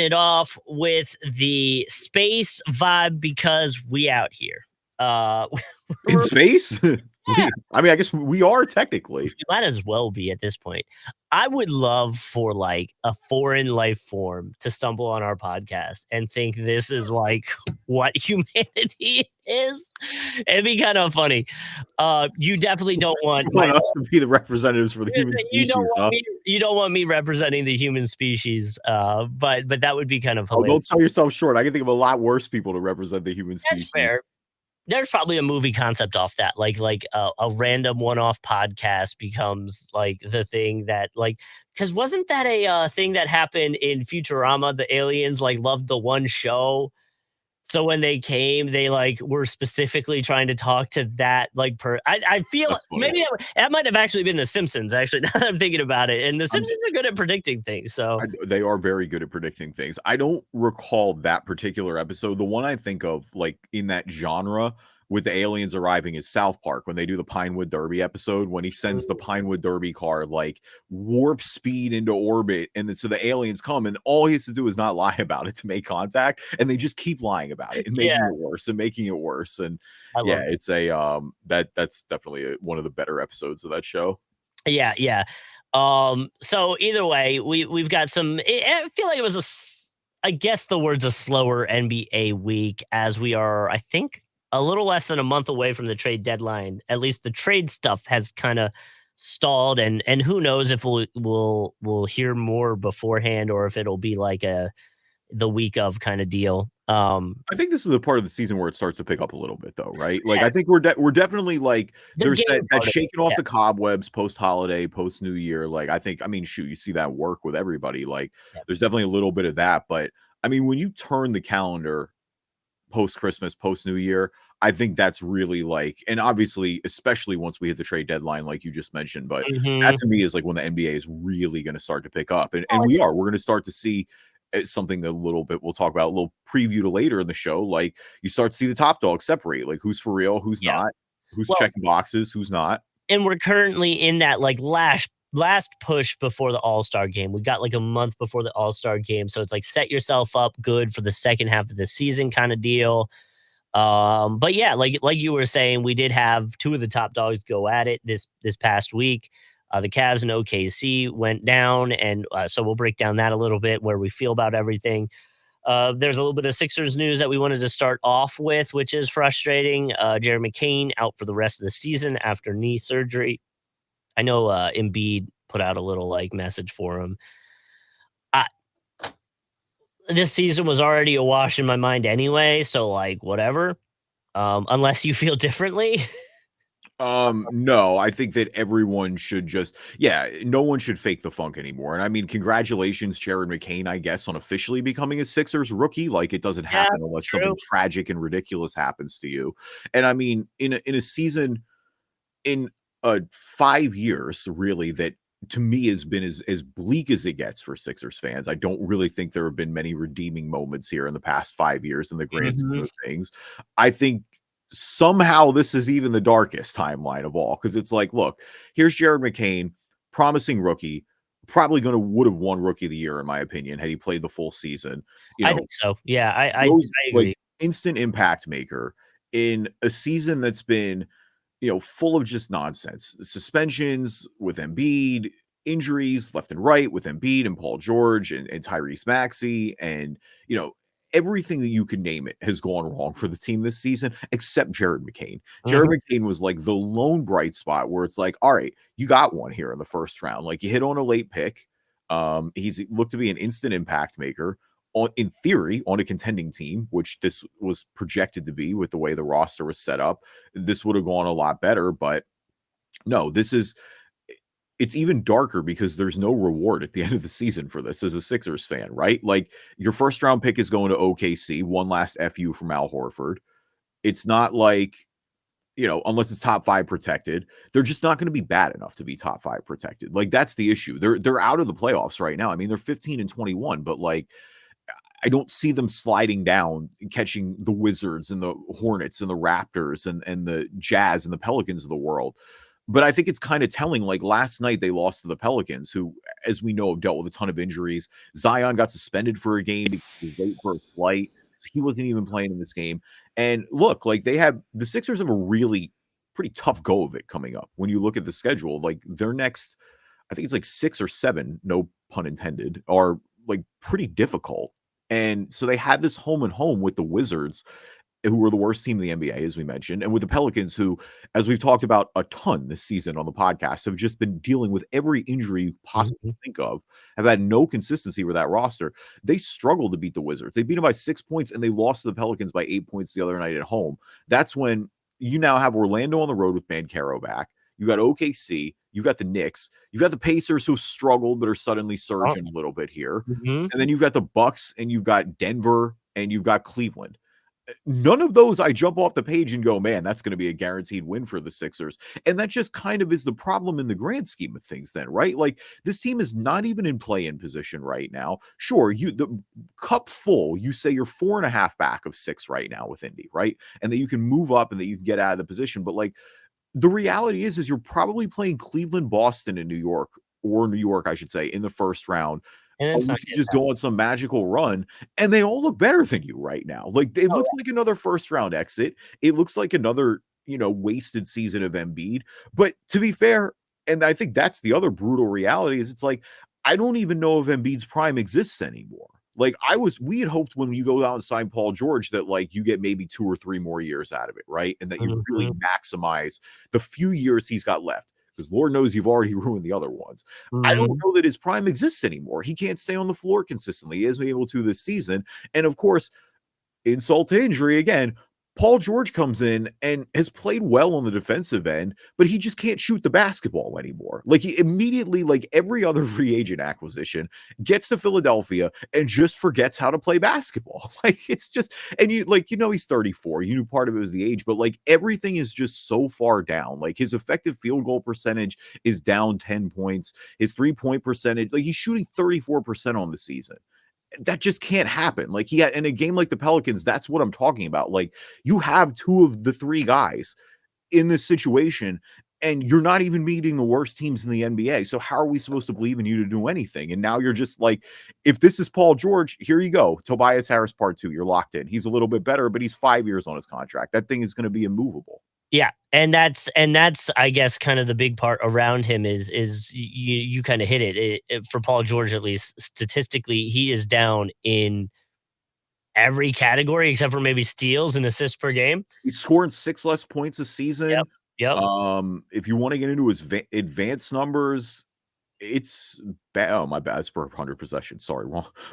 it off with the space vibe because we out here. In space? I mean, I guess we are technically. We might as well be at this point. I would love for like a foreign life form to stumble on our podcast and think this is like what humanity is. It'd be kind of funny. You definitely don't want You want us to be the representatives for the human you don't species, want huh? you don't want me representing the human species. But that would be kind of Oh, hilarious. don't sell yourself short. I can think of a lot worse people to represent the human species. That's fair. There's probably a movie concept off that, like a random one-off podcast becomes like the thing that like because wasn't that a thing that happened in Futurama? The aliens like loved the one show, so when they came, they like were specifically trying to talk to that like I feel That's funny. maybe that might have actually been The Simpsons. Actually, now that I'm thinking about it, and The Simpsons are good at predicting things. So they are very good at predicting things. I don't recall that particular episode. The one I think of, like in that genre, with the aliens arriving is South Park when they do the Pinewood Derby episode when he sends the Pinewood Derby car like warp speed into orbit, and then so the aliens come and all he has to do is not lie about it to make contact, and they just keep lying about it and making it worse and making it worse. And yeah, it's a that's definitely one of the better episodes of that show. Yeah. So either way, we've got some. I feel like it was I guess the word's a slower NBA week as we are. I think a little less than a month away from the trade deadline. At least the trade stuff has kind of stalled, and who knows if we'll hear more beforehand or if it'll be like the week of kind of deal. I think this is the part of the season where it starts to pick up a little bit, though, right? Like, I think we're definitely like there's that shaking off the cobwebs post holiday, post New Year. Like, I mean, shoot, you see that work with everybody. Like, there's definitely a little bit of that. But I mean, when you turn the calendar post Christmas, post New Year, I think that's really like, and obviously, especially once we hit the trade deadline, like you just mentioned. But that to me is like when the NBA is really going to start to pick up, and we're going to start to see. It's something a little bit we'll talk about, a little preview to later in the show. Like you start to see the top dogs separate, like who's for real, who's not, who's checking boxes, who's not. And we're currently in that like last push before the All-Star game. We got like a month before the All-Star game. So it's like set yourself up good for the second half of the season kind of deal. But yeah, like you were saying, we did have two of the top dogs go at it this past week. The Cavs and OKC went down, and so we'll break down that a little bit, where we feel about everything. There's a little bit of Sixers news that we wanted to start off with, which is frustrating. Jared McCain out for the rest of the season after knee surgery. I know Embiid put out a little like message for him. This season was already a wash in my mind anyway, so like whatever. Unless you feel differently. No, I think that everyone should just, no one should fake the funk anymore. And I mean, congratulations, Jared McCain, I guess, on officially becoming a Sixers rookie. Like it doesn't happen unless something tragic and ridiculous happens to you. And I mean, in a season, in 5 years, really, that to me has been as bleak as it gets for Sixers fans. I don't really think there have been many redeeming moments here in the past 5 years in the grand scheme of things. I think somehow this is even the darkest timeline of all, because it's like, look, here's Jared McCain, promising rookie, probably would have won Rookie of the Year in my opinion had he played the full season. I think so. Yeah, I agree. Like, instant impact maker in a season that's been, full of just nonsense. Suspensions with Embiid, injuries left and right with Embiid and Paul George and Tyrese Maxey, and everything that you can name it has gone wrong for the team this season, except Jared McCain. Jared McCain was like the lone bright spot where it's like, all right, you got one here in the first round. Like you hit on a late pick. He's looked to be an instant impact maker in theory on a contending team, which this was projected to be with the way the roster was set up. This would have gone a lot better, but no, it's even darker because there's no reward at the end of the season for this as a Sixers fan, right? Like your first round pick is going to OKC, one last FU from Al Horford. It's not like, unless it's top 5 protected, they're just not going to be bad enough to be top 5 protected. Like that's the issue. They're out of the playoffs right now. I mean, they're 15-21, but like I don't see them sliding down, catching the Wizards and the Hornets and the Raptors and the Jazz and the Pelicans of the world. But I think it's kind of telling. Like last night, they lost to the Pelicans, who, as we know, have dealt with a ton of injuries. Zion got suspended for a game because he was late for a flight. So he wasn't even playing in this game. And look, like the Sixers have a really pretty tough go of it coming up. When you look at the schedule, like their next, I think it's like 6 or 7, no pun intended, are like pretty difficult. And so they had this home and home with the Wizards, who were the worst team in the NBA, as we mentioned, and with the Pelicans, who, as we've talked about a ton this season on the podcast, have just been dealing with every injury you possibly Mhm. think of, have had no consistency with that roster. They struggled to beat the Wizards. They beat them by 6 points, and they lost to the Pelicans by 8 points the other night at home. That's when you now have Orlando on the road with Banchero back. You got OKC, you got the Knicks, you got the Pacers who struggled but are suddenly Oh, surging a little bit here. mhm. And then you've got the Bucks and you've got Denver and you've got Cleveland. None of those I jump off the page and go, man, that's going to be a guaranteed win for the Sixers. And that just kind of is the problem in the grand scheme of things, then, right? Like this team is not even in play-in position right now. Sure, the cup full, you say you're 4.5 back of 6 right now with Indy, right? And that you can move up and that you can get out of the position. But like the reality is you're probably playing Cleveland, Boston, and New York, or New York, I should say, in the first round, And it's not unless you getting just go on some magical run, and they all look better than you right now. Like it looks like another first round exit. It looks like another, wasted season of Embiid. But to be fair, and I think that's the other brutal reality is it's like I don't even know if Embiid's prime exists anymore. Like we had hoped when you go out and sign Paul George that like you get maybe 2 or 3 more years out of it, right? And that you really Mhm. maximize the few years he's got left. Because Lord knows you've already ruined the other ones. I don't Mhm. know that his prime exists anymore. He can't stay on the floor consistently. He isn't able to this season. And of course, insult to injury again. Paul George comes in and has played well on the defensive end, but he just can't shoot the basketball anymore. Like he immediately, like every other free agent acquisition, gets to Philadelphia and just forgets how to play basketball. Like it's just, and he's 34. You knew part of it was the age, but like everything is just so far down. Like his effective field goal percentage is down 10 points. His 3-point percentage, like he's shooting 34% on the season. That just can't happen. Like in a game like the Pelicans, that's what I'm talking about. Like you have 2 of the 3 guys in this situation, and you're not even meeting the worst teams in the NBA. So how are we supposed to believe in you to do anything? And now you're just like, if this is Paul George, here you go. Tobias Harris part 2. You're locked in. He's a little bit better, but he's 5 years on his contract. That thing is going to be immovable. Yeah, and that's I guess kind of the big part around him is you kind of hit it. For Paul George at least statistically he is down in every category except for maybe steals and assists per game. He's scoring 6 less points a Yep. season. Yep. If you want to get into his advanced numbers, it's bad. Oh, my bad. It's per 100 possessions. Sorry,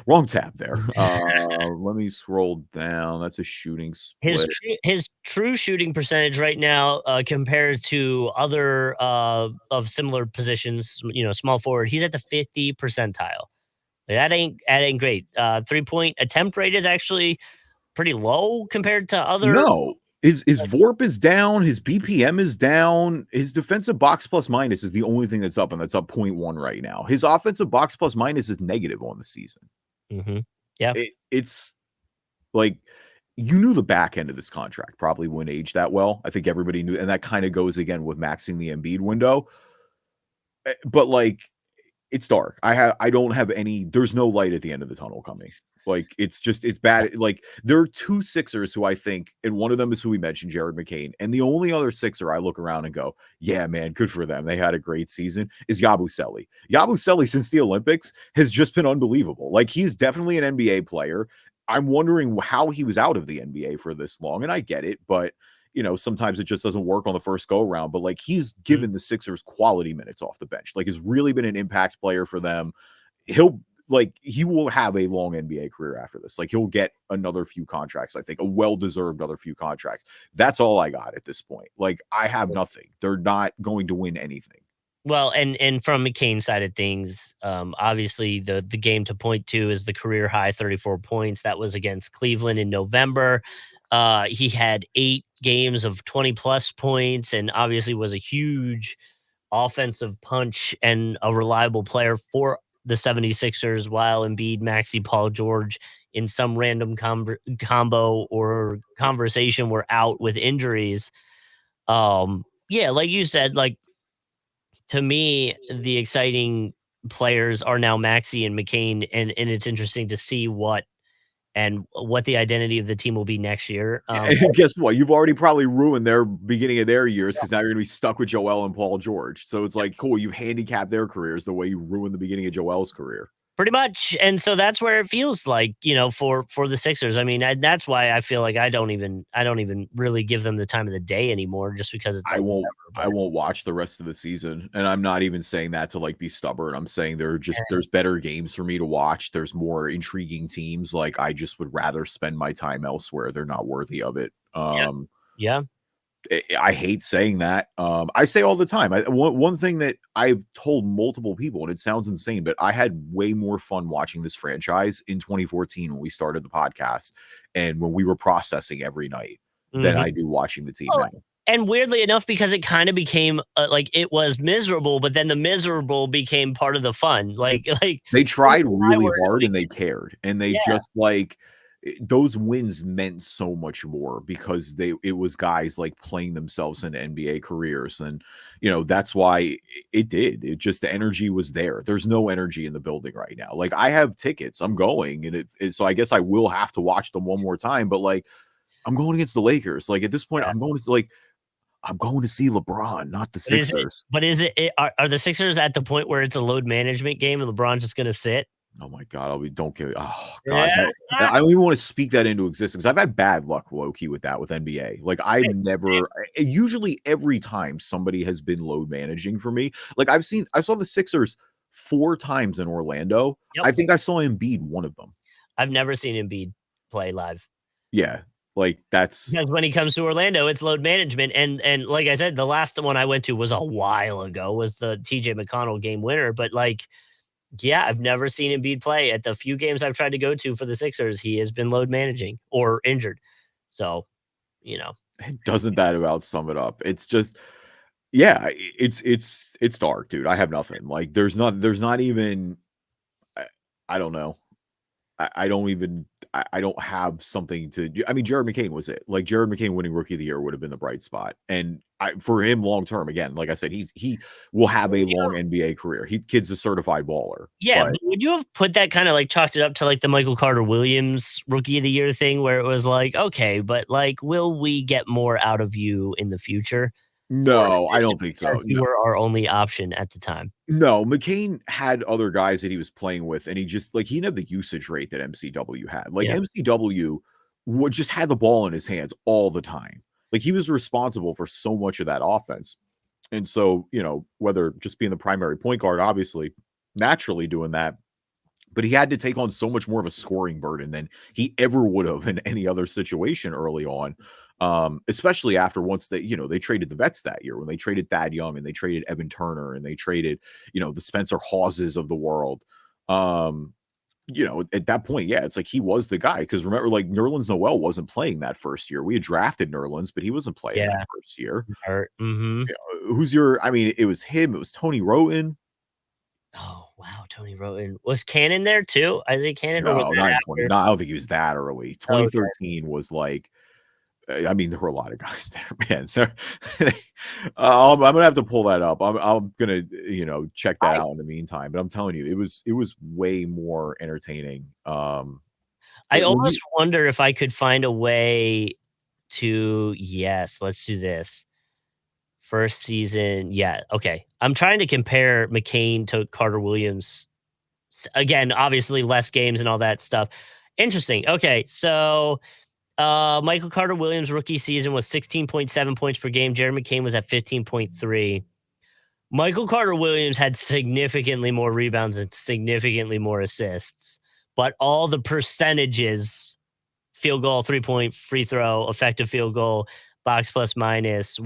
wrong tab there. Let me scroll down. That's a shooting split. His true shooting percentage right now, compared to other, of similar positions, small forward, he's at the 50 percentile. That ain't great. 3-point attempt rate is actually pretty low compared to other. No, his VORP is down, his BPM is down, his defensive box plus minus is the only thing that's up, and that's up 0.1 right now. His offensive box plus minus is negative on the season. Mhm. Yeah. It's like you knew the back end of this contract probably wouldn't age that well. I think everybody knew, and that kind of goes again with maxing the Embiid window. But like it's dark. I don't have any there's no light at the end of the tunnel coming. Like it's bad. Like there are 2 Sixers who I think, and one of them is who we mentioned, Jared McCain. And the only other Sixer I look around and go, yeah, man, good for them. They had a great season, is Yabusele. Yabusele since the Olympics has just been unbelievable. Like he's definitely an NBA player. I'm wondering how he was out of the NBA for this long, and I get it, but sometimes it just doesn't work on the first go around, but like he's Mhm. given the Sixers quality minutes off the bench. Like has really been an impact player for them. He will have a long NBA career after this. Like he'll get another few contracts, I think, a well-deserved other few contracts. That's all I got at this point. Like I have nothing. They're not going to win anything. Well, and from McCain's side of things, obviously the game to point to is the career high 34 points. That was against Cleveland in November. He had 8 games of 20 plus points and obviously was a huge offensive punch and a reliable player for the 76ers while Embiid, Maxey, Paul George in some random combo or conversation were out with injuries. Yeah, like you said, like to me, the exciting players are now Maxey and McCain, and it's interesting to see what the identity of the team will be next year. And guess what? You've already probably ruined their beginning of their years because now you're gonna be stuck with Joel and Paul George. So it's like, cool, you handicapped their careers the way you ruined the beginning of Joel's career. Pretty much, and so that's where it feels like, for the Sixers. I mean, that's why I feel like I don't even really give them the time of the day anymore, just because it's I like won't whatever. I But won't watch the rest of the season, and I'm not even saying that to, like, be stubborn. I'm saying there's better games for me to watch. There's more intriguing teams, like, I just would rather spend my time elsewhere. They're not worthy of it. yeah, yeah, I hate saying that. I say all the time. One thing that I've told multiple people, and it sounds insane, but I had way more fun watching this franchise in 2014 when we started the podcast and when we were processing every night than mhm. I do watching the team Oh, now. and weirdly enough, because it kinda became, like, it was miserable, but then the miserable became part of the fun. Like, They Russ tried and I really were hard doing and they cared, and they yeah, just, like those wins meant so much more because it was guys, like, playing themselves into NBA careers, and, that's why it did. It just the energy was there. There's no energy in the building right now. Like, I have tickets, I'm going, and so I guess I will have to watch them one more time, but, like, I'm going against the Lakers. Like, at this point, yeah. I'm going to see LeBron, not the But Sixers. is it are the Sixers at the point where it's a load management game and LeBron's just gonna sit? Oh my god, don't give oh god, Yeah. I don't even wanna speak that into existence. I've had bad luck low key with that with NBA. Like, I've Same, same. never usually every time somebody has been load managing for me, like, I saw the Sixers 4 times in Orlando. Yep. I think I saw Embiid one of them. I've never seen Embiid play live. Yeah, like, that's Because when he comes to Orlando, it's load management, and like I said, the last one I went to was a while ago, was the TJ McConnell game winner, but, like, yeah, I've never seen Embiid play. At the few games I've tried to go to for the Sixers, he has been load managing or injured. So, you know, doesn't that about sum it up? It's just yeah, it's dark, dude. I have nothing. Like, there's not even I I don't know. I don't even I don't have something to do. I mean, Jared McCain was it. Like, Jared McCain winning Rookie of the Year would have been the bright spot, and for him long term, again, like I said, he will have a long NBA career. Kid's a certified baller, yeah, but but would you have put that kinda, like, chalked it up to, like, the Michael Carter Williams Rookie of the Year thing where it was like, "Okay, but, like, will we get more out of you in the future?" Or is no, I this don't just think because so. you No, were our only option at the time? no, McCain had other guys that he was playing with, and he just like he didn't have the usage rate that MCW had. Like, Yeah, MCW would just had the ball in his hands all the time. Like, he was responsible for so much of that offense. And so, whether just being the primary point guard, obviously, naturally doing that, but he had to take on so much more of a scoring burden than he ever would have in any other situation early on. Especially after once they traded the vets that year when they traded Thad Young and they traded Evan Turner and they traded, the Spencer Hawses of the world. Um, at that point, yeah, it's like he was the guy. Because remember, like Nerlens Noel wasn't playing that first year. We had drafted Nerlens, but he wasn't playing that yeah, first year. hurt, mhm. Who's your I mean, it was him, it was Tony Roten. Oh, wow, Tony Roten. Was Cannon there too? Isaiah Cannon, or was No, that not in 20 after? no, I don't think he was that early. Okay. 2013 was like I mean, there were a lot of guys there, man. There I'm gonna have to pull that up. I'm gonna, check that I out in the meantime, but I'm telling you, it was way more entertaining. I When almost we wonder if I could find a way to yes, let's do this. First season, yeah, okay. I'm trying to compare McCain to Carter Williams. Again, obviously less games and all that stuff. Interesting. Okay, so Michael Carter Williams' rookie season was 16.7 points per game. Jared McCain was at 15.3. Michael Carter Williams had significantly more rebounds and significantly more assists, but all the percentages, field goal, 3-point, free throw, effective field goal, box plus minus,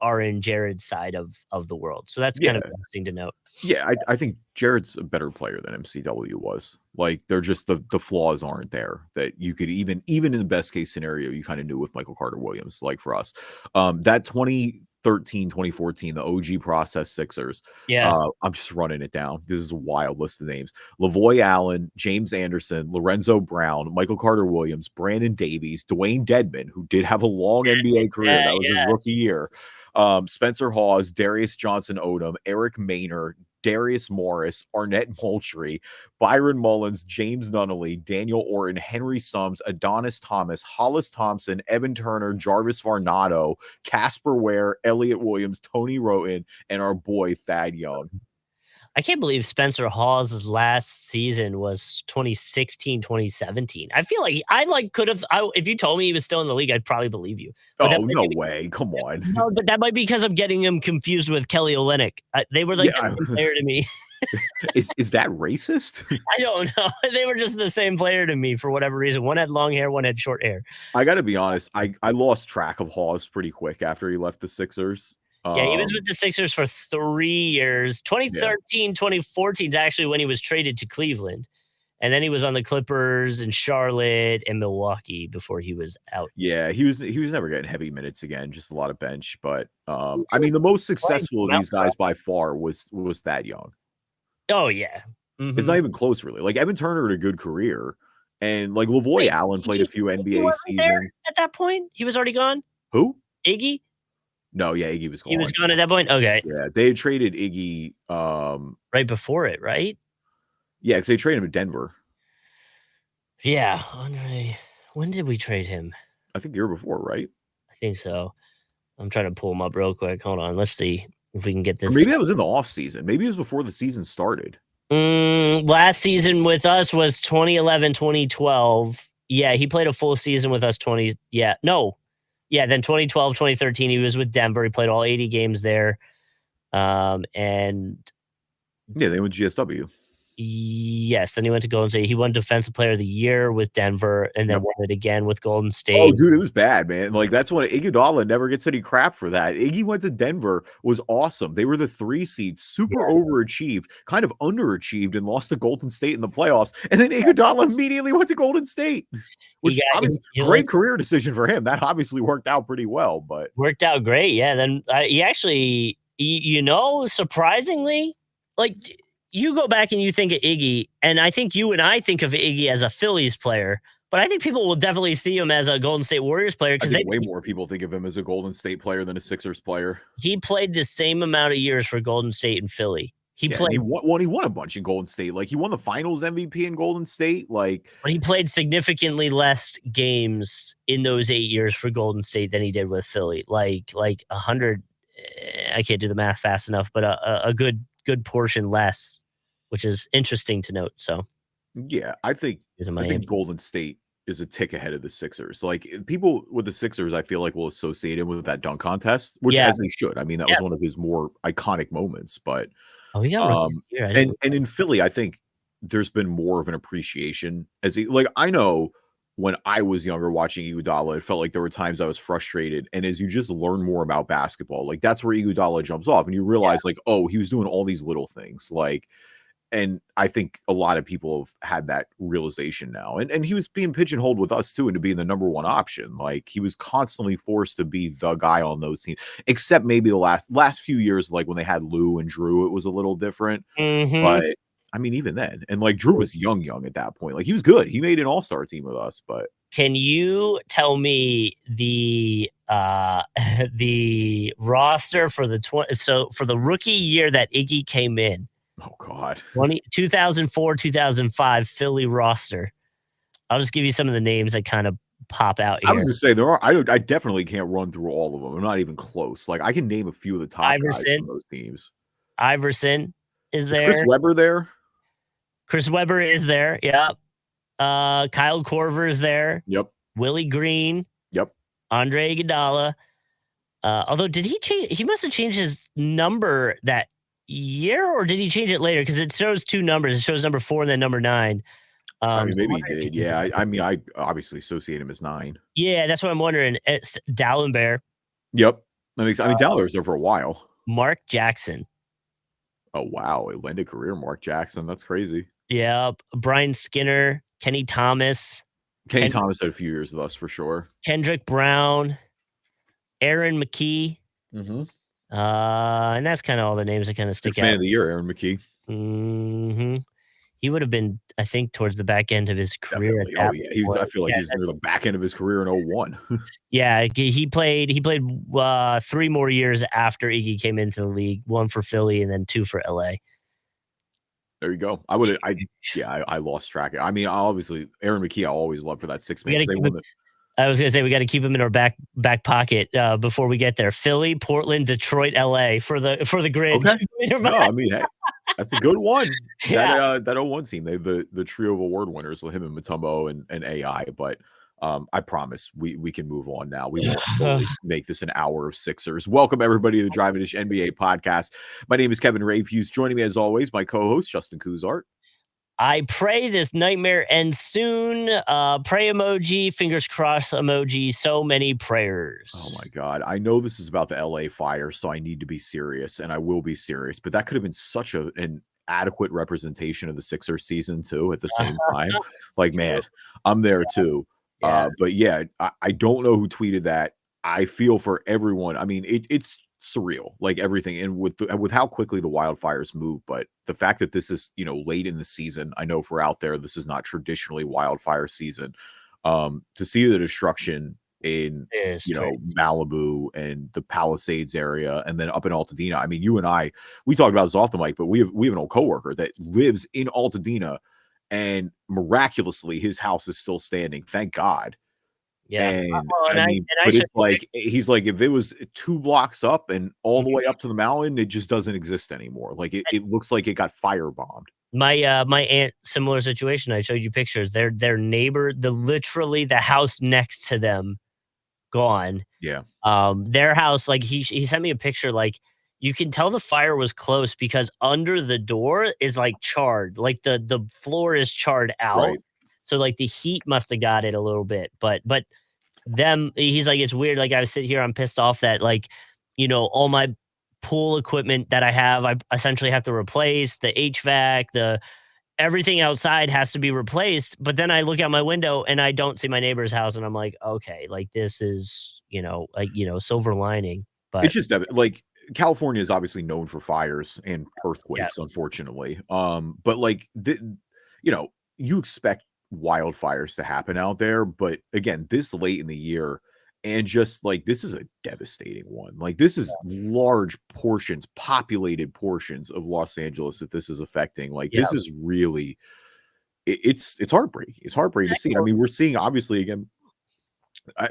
are in Jared's side of the world. So that's kind yeah. of interesting to note. Yeah, I think Jared's a better player than MCW was. Like, they're just the flaws aren't there that you could even in the best case scenario, you kinda knew with Michael Carter Williams, like for us. That 2013, 2014, the OG process Sixers. Yeah. I'm just running it down. This is a wild list of names. Lavoy Allen, James Anderson, Lorenzo Brown, Michael Carter-Williams, Brandon Davies, Dwayne Dedman, who did have a long NBA career. That was his rookie year. Spencer Hawes, Darius Johnson-Odom, Eric Maynor, Darius Morris, Arnett Moultrie, Byron Mullins, James Nunnally, Daniel Orton, Henry Sums, Adonis Thomas, Hollis Thompson, Evan Turner, Jarvis Varnado, Casper Ware, Elliot Williams, Tony Roten, and our boy Thad Young. I can't believe Spencer Hawes' last season was 2016, 2017. I feel like I could have if you told me he was still in the league, I'd probably believe you. But oh, no way. Come on. No, but that might be because I'm getting him confused with Kelly Olynyk. They were like the same player to me. Is that racist? I don't know. They were just the same player to me for whatever reason. One had long hair, one had short hair. I got to be honest. I lost track of Hawes pretty quick after he left the Sixers. Yeah, he was with the Sixers for 3 years. 2013, 2014 is actually when he was traded to Cleveland. And then he was on the Clippers and Charlotte and Milwaukee before he was out. Yeah, he was never getting heavy minutes again, just a lot of bench. But I mean, the most successful of these guys by far was Thad Young. Oh, yeah. It's not even close, really. Like, Evan Turner had a good career. And, like, Lavoy Allen played a few NBA seasons. At that point? He was already gone? Who? Iggy? No, yeah, Iggy was gone. He was gone at that point? Okay. Yeah, they had traded Iggy. Right before it, right? Yeah, because they traded him to Denver. Yeah, Andre. When did we trade him? I think the year before, right? I think so. I'm trying to pull him up real quick. Hold on. Let's see if we can get this. Or maybe that was in the offseason. Maybe it was before the season started. Last season with us was 2011, 2012. Yeah, he played a full season with us. Then 2012, 2013, he was with Denver. He played all 80 games there. And yeah, they went GSW. Yes, then he went to Golden State. He won Defensive Player of the Year with Denver, and then won it again with Golden State. Oh, dude, it was bad, man. Like, that's when Iguodala never gets any crap for that. Iggy went to Denver, was awesome. They were the 3 seed, super overachieved, kind of underachieved, and lost to Golden State in the playoffs. And then Iguodala immediately went to Golden State, which obviously great career decision for him. That obviously worked out pretty well, but worked out great. Yeah, then he actually, surprisingly, like. You go back and you think of Iggy, and I think you and I think of Iggy as a Phillies player, but I think people will definitely see him as a Golden State Warriors player because way more people think of him as a Golden State player than a Sixers player. He played the same amount of years for Golden State and Philly. He won a bunch in Golden State. Like, he won the Finals MVP in Golden State. Like, but he played significantly less games in those 8 years for Golden State than he did with Philly. Like 100. I can't do the math fast enough, but a good portion less, which is interesting to note. So, yeah, I think Golden State is a tick ahead of the Sixers. Like, people with the Sixers, I feel like will associate him with that dunk contest, which as they should. I mean, that was one of his more iconic moments. But and in Philly, I think there's been more of an appreciation as I know when I was younger watching Iguodala, it felt like there were times I was frustrated. And as you just learn more about basketball, like, that's where Iguodala jumps off and you realize like, oh, he was doing all these little things. Like, and I think a lot of people have had that realization now. And he was being pigeonholed with us too into being the number one option. Like, he was constantly forced to be the guy on those teams, except maybe the last few years, like when they had Lou and Drew, it was a little different. But I mean, even then, and like Drew was young at that point. Like, he was good. He made an all-star team with us. But can you tell me the the roster for the rookie year that Iggy came in? Oh, God. 2004, 2005 Philly roster. I'll just give you some of the names that kind of pop out here. I was going to say, I definitely can't run through all of them. I'm not even close. Like, I can name a few of the top guys from those teams. Iverson is there. Chris Webber there? Chris Webber is there, yeah. Kyle Korver is there. Yep. Willie Green. Yep. Andre Iguodala. Although, did he change? He must have changed his number that year, or did he change it later? Because it shows 2 numbers. It shows number 4 and then number 9. I mean, maybe he did. Yeah. I mean, I obviously associate him as 9. Yeah, that's what I'm wondering. It's Dallenberg. Yep. I mean, Dallenberg was there for a while. Mark Jackson. Oh, wow. It ended career, Mark Jackson. That's crazy. Yeah. Brian Skinner. Kenny Thomas. Thomas had a few years with us for sure. Kendrick Brown. Aaron McKee. Mm-hmm. And that's kind of all the names that kind of stick Six man out. of the year, Aaron McKee. Hmm. He would have been, I think, towards the back end of his career at Definitely. Oh that yeah. He was. I point. feel like Yeah, he was near the back end of his career in '01. yeah. He played 3 more years after Iggy came into the league. One for Philly and then 2 for LA. There you go. I would. I Yeah. I lost track. I mean, obviously, Aaron McKee. I always love for that six We man got because to they keep won him. the. I was gonna say we got to keep him in our back pocket before we get there. Philly, Portland, Detroit, LA for the grid. Okay. Keep him in your No, back. I mean, hey, that's a good one. Yeah. That '01 team. They have the trio of award winners with him and Mutombo and AI. But I promise we can move on now. We won't totally make this an hour of Sixers. Welcome everybody to the Driving Dish NBA podcast. My name is Kevin Rafuse. Joining me as always, my co-host Justin Cousart. I pray this nightmare ends soon. Pray emoji, fingers crossed emoji. So many Oh prayers. my God. I know this is about the LA fire, so I need to be serious, and I will be serious, but that could have been such an adequate representation of the Sixers season too at the same time. Like, True. man, I'm there too. Yeah. But yeah, I don't know who tweeted that. I feel for everyone. I mean, it's surreal, like everything, and with how quickly the wildfires move. But the fact that this is late in the season, I know if we're out there, this is not traditionally wildfire season. To see the destruction in It is crazy. Malibu and the Palisades area, and then up in Altadena. I mean, you and I, we talked about this off the mic, but we have an old coworker that lives in Altadena, and miraculously his house is still standing. Thank God. Yeah. And Well, I mean, I but showed it's you like he's like, if it was 2 blocks up and all the pic- way up to the mountain, it just doesn't exist anymore. Like it looks like it got firebombed. my aunt, similar situation. I showed you pictures. Their neighbor, literally the house next to them, gone. Yeah. Their house, like he sent me a picture, like you can tell the fire was close because under the door is like charred, like the floor is charred out. Right. So like the heat must have got it a little bit, but them, he's like, it's weird. Like I sit here, I'm pissed off that like, all my pool equipment that I have, I essentially have to replace the HVAC, the everything outside has to be replaced. But then I look out my window and I don't see my neighbor's house, and I'm like, okay, like this is, silver lining. It's But just like California is obviously known for fires and yeah, earthquakes, unfortunately. But like you expect wildfires to happen out there, but again, this late in the year, and just like this is a devastating one. Like this is large portions, populated portions of Los Angeles that this is affecting. Like yeah, this is really it's heartbreaking. It's heartbreaking to see. I mean, we're seeing obviously again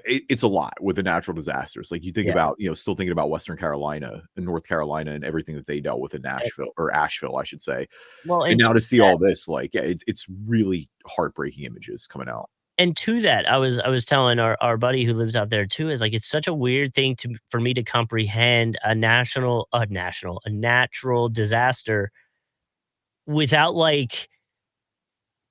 it's a lot with the natural disasters. Like you think yeah. about, still thinking about Western Carolina and North Carolina and everything that they dealt with in Nashville or Asheville, I should say. Well, And now to see all this, like, yeah, it's really heartbreaking images coming out. and to that, I was telling our buddy who lives out there too, is like it's such a weird thing for me to comprehend a natural disaster without like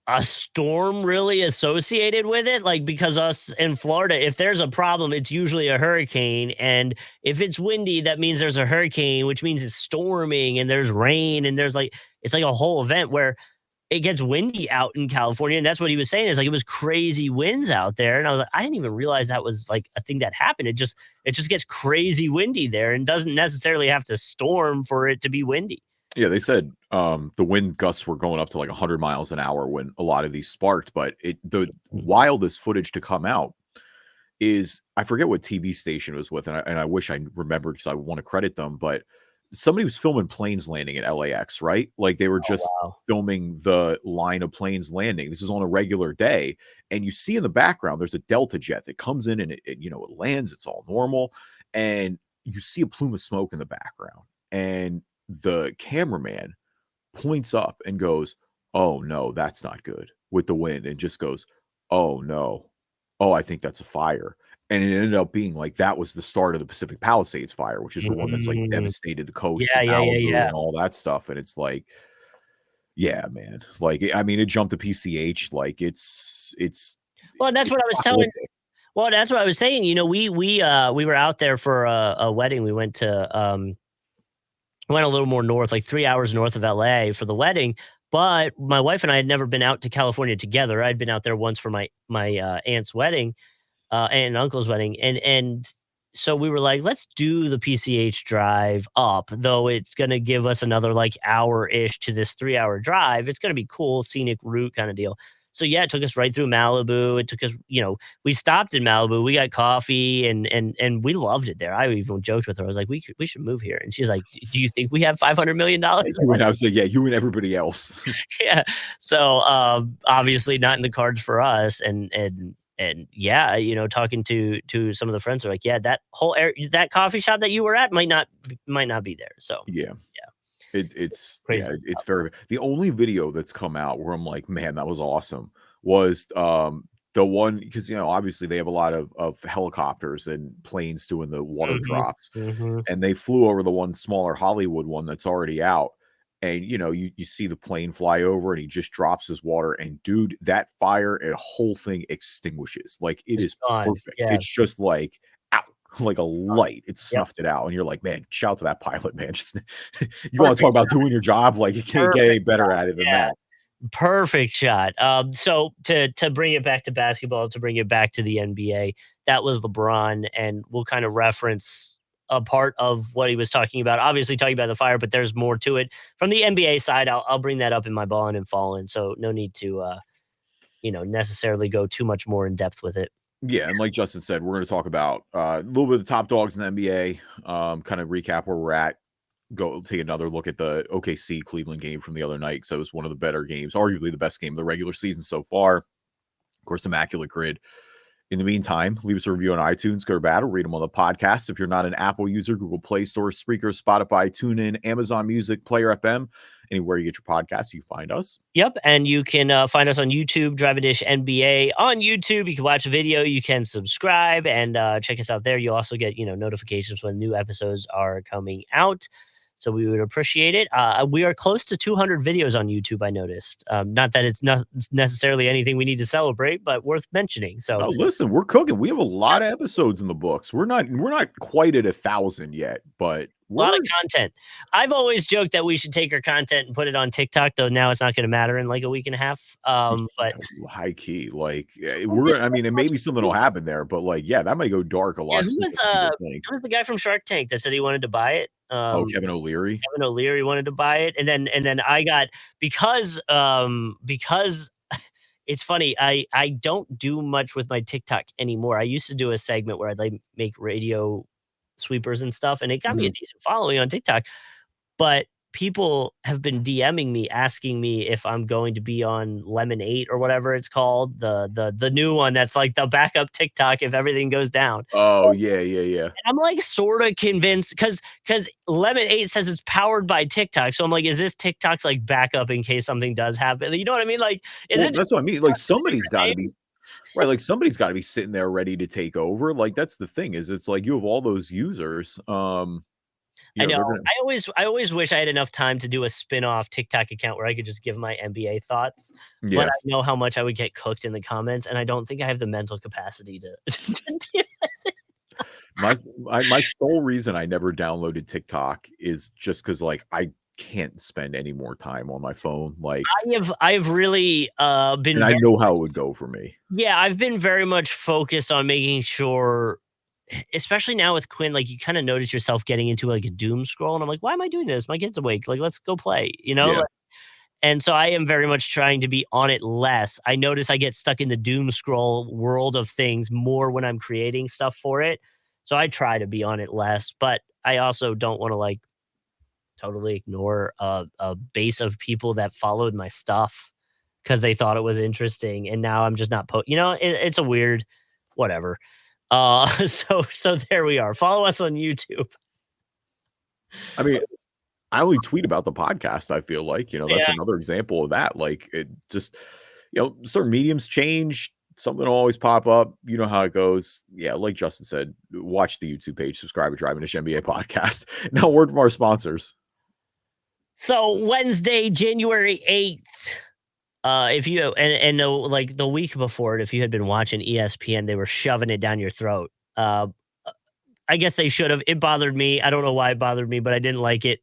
a storm really associated with it, like, because us in Florida, if there's a problem, it's usually a hurricane, and if it's windy, that means there's a hurricane, which means it's storming and there's rain and there's like it's like a whole event where it gets windy out in California, and that's what he was saying is like it was crazy winds out there, and I was like, I didn't even realize that was like a thing that happened. It just gets crazy windy there and doesn't necessarily have to storm for it to be windy. Yeah, they said the wind gusts were going up to like 100 miles an hour when a lot of these sparked, but the wildest footage to come out is I forget what TV station it was with, and I wish I remembered because I want to credit them, but somebody was filming planes landing at LAX, right? Like they were Oh just wow. filming the line of planes landing. This is on a regular day, and you see in the background there's a Delta jet that comes in and it lands. It's all normal, and you see a plume of smoke in the background, and the cameraman points up and goes, "Oh no, that's not good," with the wind, and just goes, "Oh no, oh I think that's a fire." And it ended up being like that was the start of the Pacific Palisades fire, which is the one that's like Mm. devastated the coast Yeah, of yeah, yeah, Malibu yeah. and all that stuff. And it's like, yeah, man, like I mean, it jumped to PCH, like Well, that's it's what I was telling apocalyptic. Well, that's what I was saying. We were out there for a wedding. We went a little more north, like 3 hours north of LA for the wedding, but my wife and I had never been out to California together. I'd been out there once for my aunt's wedding, aunt and uncle's wedding, and so we were like, let's do the PCH drive up, though it's going to give us another like hour-ish to this 3-hour drive. It's going to be cool, scenic route kind of deal. So yeah, it took us right through Malibu. It took us, we stopped in Malibu. We got coffee and we loved it there. I even joked with her. I was like, we should move here. And she's like, do you think we have $500 million? You and I was like, yeah, you and everybody else. Yeah. So obviously not in the cards for us. And yeah, talking to some of the friends are like, yeah, that whole that coffee shop that you were at might not be there. So Yeah. yeah, It's crazy. yeah, it's very the only video that's come out where I'm like, man, that was awesome was the one because obviously they have a lot of helicopters and planes doing the water Mhm, drops, mhm. and they flew over the one smaller Hollywood one that's already out. And you see the plane fly over and he just drops his water, and dude, that fire and whole thing extinguishes. Like it It's is gone. perfect. Yeah. It's just like out like a light. It Yep. snuffed it out. And you're like, man, shout out to that pilot, man. Just you want to talk Perfect. about doing your job, like you can't get any Perfect. better at it than Yeah. that. Perfect shot. So to bring it back to basketball, to bring it back to the NBA, that was LeBron, and we'll kind of reference a part of what he was talking about. Obviously, talking about the fire, but there's more to it from the NBA side. I'll bring that up in my Ballin and Fallin. So no need to necessarily go too much more in depth with it. Yeah, and like Justin said, we're going to talk about a little bit of the top dogs in the NBA, kind of recap where we're at, go take another look at the OKC Cleveland game from the other night. So it was one of the better games, arguably the best game of the regular season so far. Of course, Immaculate Grid. In the meantime, leave us a review on iTunes, good or bad, or read them on the podcast. If you're not an Apple user, Google Play Store, Spreaker, Spotify, TuneIn, Amazon Music, Player FM, anywhere you get your podcasts, you find us. Yep, and you can find us on YouTube, Drive a Dish NBA on YouTube. You can watch a video, you can subscribe, and check us out there. You'll also get notifications when new episodes are coming out. So we would appreciate it. We are close to 200 videos on YouTube. I noticed. Not that it's not necessarily anything we need to celebrate, but worth mentioning. So Oh, listen, we're cooking. We have a lot of episodes in the books. We're not quite at 1,000 yet, but a lot of we're content. I've always joked that we should take our content and put it on TikTok, though now it's not going to matter in like a week and a half. But high key. Like who was I mean, and maybe something will happen there, but like, yeah, that might go dark a yeah, lot who sooner was than people think. who was the guy from Shark Tank that said he wanted to buy it? Oh, Kevin O'Leary. Kevin O'Leary wanted to buy it, and then I got because it's funny. I don't do much with my TikTok anymore. I used to do a segment where I'd like make radio sweepers and stuff, and it got me a Mhm. decent following on TikTok. But people have been DMing me asking me if I'm going to be on Lemon 8 or whatever it's called, the new one that's like the backup TikTok if everything goes down. Oh, yeah, yeah, yeah. I'm like sorta convinced because Lemon 8 says it's powered by TikTok. So I'm like, is this TikTok's like backup in case something does happen? You know what I mean? Like, is Well, it just that's what I mean. Like somebody's got to different name? be right. Like somebody's got to be sitting there ready to take over. Like that's the thing is, it's like you have all those users. I know. They're gonna I always wish I had enough time to do a spin-off TikTok account where I could just give my NBA thoughts, but yeah. I know how much I would get cooked in the comments, and I don't think I have the mental capacity to to deal. My sole reason I never downloaded TikTok is just because like I can't spend any more time on my phone. Like, I've really been and I very know how it would go for me. yeah, I've been very much focused on making sure especially now with Quinn, like you kind of notice yourself getting into like a doom scroll, and I'm like, why am I doing this? My kid's awake. Like, let's go play, Yeah. Like, and so I am very much trying to be on it less. I notice I get stuck in the doom scroll world of things more when I'm creating stuff for it. So I try to be on it less, but I also don't want to like totally ignore a base of people that followed my stuff because they thought it was interesting, and now I'm just not it's a weird whatever. So there we are. Follow us on YouTube. I mean, I only tweet about the podcast. I feel like, that's Yeah. another example of that. Like it just, certain mediums change. Something will always pop up. You know how it goes. Yeah. Like Justin said, watch the YouTube page, subscribe to Driving Dish NBA podcast. Now, word from our sponsors. So Wednesday, January 8th. If you and like the week before it, if you had been watching ESPN, they were shoving it down your throat. I guess they should have. It bothered me. I don't know why it bothered me, but I didn't like it.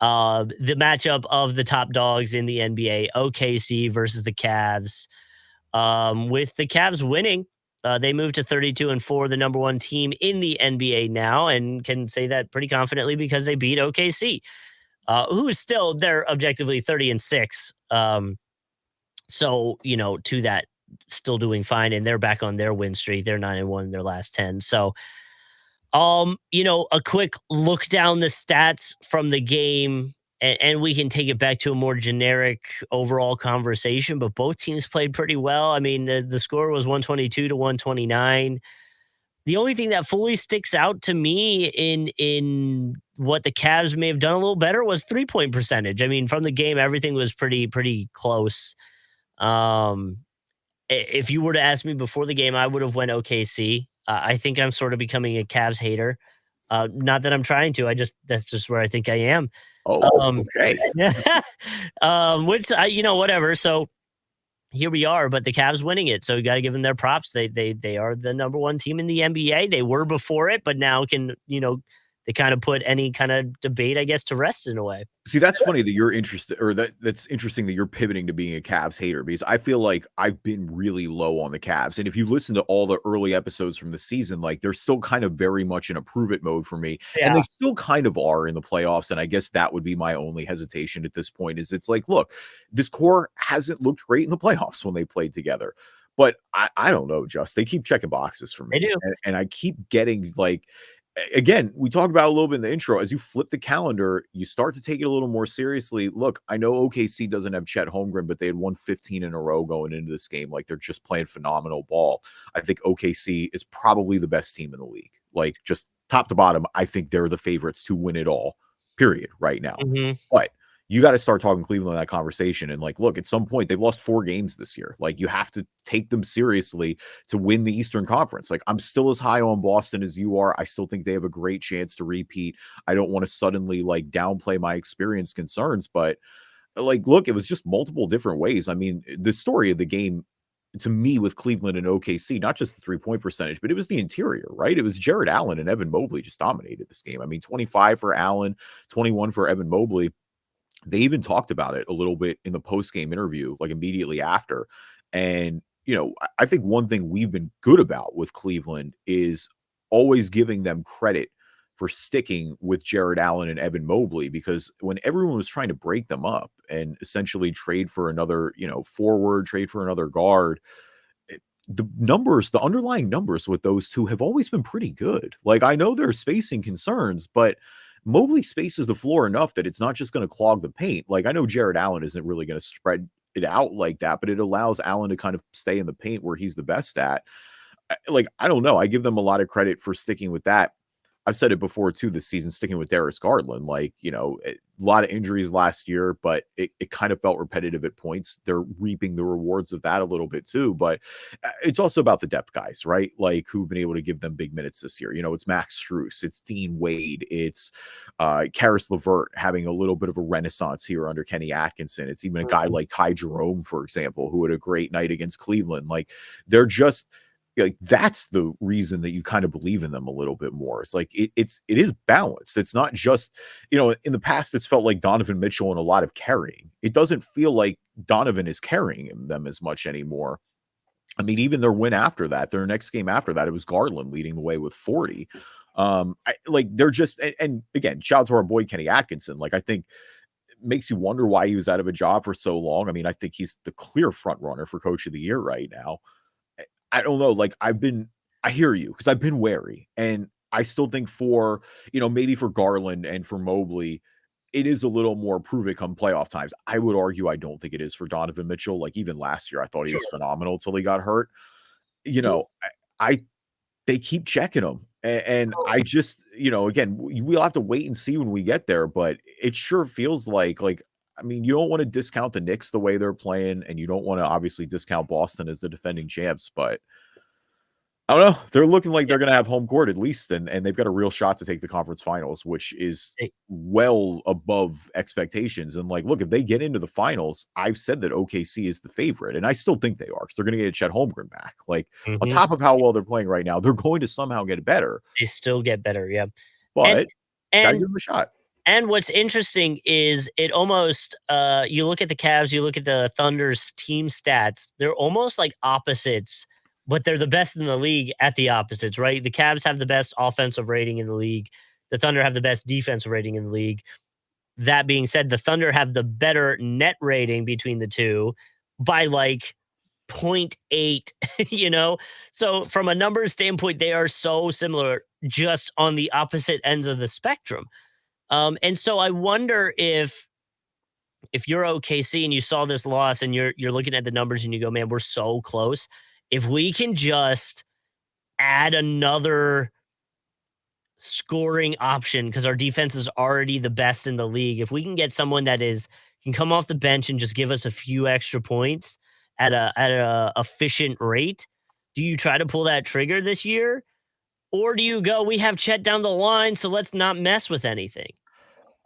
The matchup of the top dogs in the NBA, OKC versus the Cavs. With the Cavs winning They moved to 32-4, the number one team in the NBA now, and can say that pretty confidently because they beat OKC, who is still they're objectively 30-6. So to that, still doing fine, and they're back on their win streak. They're 9-1 in their last 10. So, a quick look down the stats from the game, and we can take it back to a more generic overall conversation. But both teams played pretty well. I mean, the score was 122-129. The only thing that fully sticks out to me in what the Cavs may have done a little better was 3-point percentage. I mean, from the game, everything was pretty close. Um, if you were to ask me before the game, I would have went OKC. I think I'm sort of becoming a Cavs hater. Not that I'm trying to. That's just where I think I am. Oh, Um, okay. which whatever. So here we are, but the Cavs winning it. So you got to give them their props. They are the number one team in the NBA. They were before it, but now they kind of put any kind of debate, I guess, to rest in a way. See, that's funny that you're interested, or that's interesting that you're pivoting to being a Cavs hater, because I feel like I've been really low on the Cavs. And if you listen to all the early episodes from the season, like they're still kind of very much in a prove it mode for me. Yeah. And they still kind of are in the playoffs. And I guess that would be my only hesitation at this point is it's like, look, this core hasn't looked great in the playoffs when they played together. But I don't know, Just. They keep checking boxes for me. They do. And I keep getting like, again, we talked about a little bit in the intro. As you flip the calendar, you start to take it a little more seriously. Look, I know OKC doesn't have Chet Holmgren, but they had won 15 in a row going into this game. Like they're just playing phenomenal ball. I think OKC is probably the best team in the league. Like just top to bottom, I think they're the favorites to win it all, period, right now. Mm-hmm. But you got to start talking Cleveland in that conversation. And like, look, at some point they've lost 4 games this year. Like you have to take them seriously to win the Eastern Conference. Like I'm still as high on Boston as you are. I still think they have a great chance to repeat. I don't want to suddenly like downplay my experience concerns, but like, look, it was just multiple different ways. I mean, the story of the game to me with Cleveland and OKC, not just the 3-point percentage, but it was the interior, right? It was Jared Allen and Evan Mobley just dominated this game. I mean, 25 for Allen, 21 for Evan Mobley. They even talked about it a little bit in the post-game interview, like immediately after. And, I think one thing we've been good about with Cleveland is always giving them credit for sticking with Jared Allen and Evan Mobley, because when everyone was trying to break them up and essentially trade for another, forward, trade for another guard, the underlying numbers with those two have always been pretty good. Like I know there are spacing concerns, but Mobley spaces the floor enough that it's not just going to clog the paint. Like I know Jared Allen isn't really going to spread it out like that, but it allows Allen to kind of stay in the paint where he's the best at. I don't know. I give them a lot of credit for sticking with that. I've said it before too this season, sticking with Darius Garland. Like, a lot of injuries last year, but it kind of felt repetitive at points. They're reaping the rewards of that a little bit too, but it's also about the depth guys, right? Like who've been able to give them big minutes this year. It's Max Strus, it's Dean Wade, it's Karis LeVert having a little bit of a renaissance here under Kenny Atkinson. It's even a guy like Ty Jerome, for example, who had a great night against Cleveland. Like they're just, like that's the reason that you kind of believe in them a little bit more. It's like it is balanced. It's not just, in the past it's felt like Donovan Mitchell and a lot of carrying. It doesn't feel like Donovan is carrying them as much anymore. I mean, even their win after that, their next game after that, it was Garland leading the way with 40. They're just, and again, shout out to our boy Kenny Atkinson. Like I think it makes you wonder why he was out of a job for so long. I mean, I think he's the clear front runner for Coach of the Year right now. I don't know. Like I hear you because I've been wary, and I still think for, maybe for Garland and for Mobley, it is a little more prove it come playoff times. I would argue I don't think it is for Donovan Mitchell. Like even last year, I thought he was phenomenal until he got hurt. They keep checking him. And I just, again, we'll have to wait and see when we get there, but it sure feels like, I mean, you don't want to discount the Knicks the way they're playing, and you don't want to obviously discount Boston as the defending champs, but I don't know. They're looking like they're going to have home court at least, and they've got a real shot to take the conference finals, which is well above expectations. And look, if they get into the finals, I've said that OKC is the favorite, and I still think they are because they're going to get Chet Holmgren back. On top of how well they're playing right now, they're going to somehow get better. They still get better, yeah. But gotta give them a shot. And what's interesting is it almost, you look at the Cavs, you look at the Thunder's team stats, they're almost like opposites but they're the best in the league at the opposites, right? The Cavs have the best offensive rating in the league. The Thunder have the best defensive rating in the league. That being said, the Thunder have the better net rating between the two by like 0.8, you know? So from a numbers standpoint, they are so similar, just on the opposite ends of the spectrum. And so I wonder if you're OKC and you saw this loss and you're looking at the numbers and you go, man, we're so close. If we can just add another scoring option, because our defense is already the best in the league. If we can get someone that can come off the bench and just give us a few extra points at a efficient rate, do you try to pull that trigger this year? Or do you go, we have Chet down the line, so let's not mess with anything?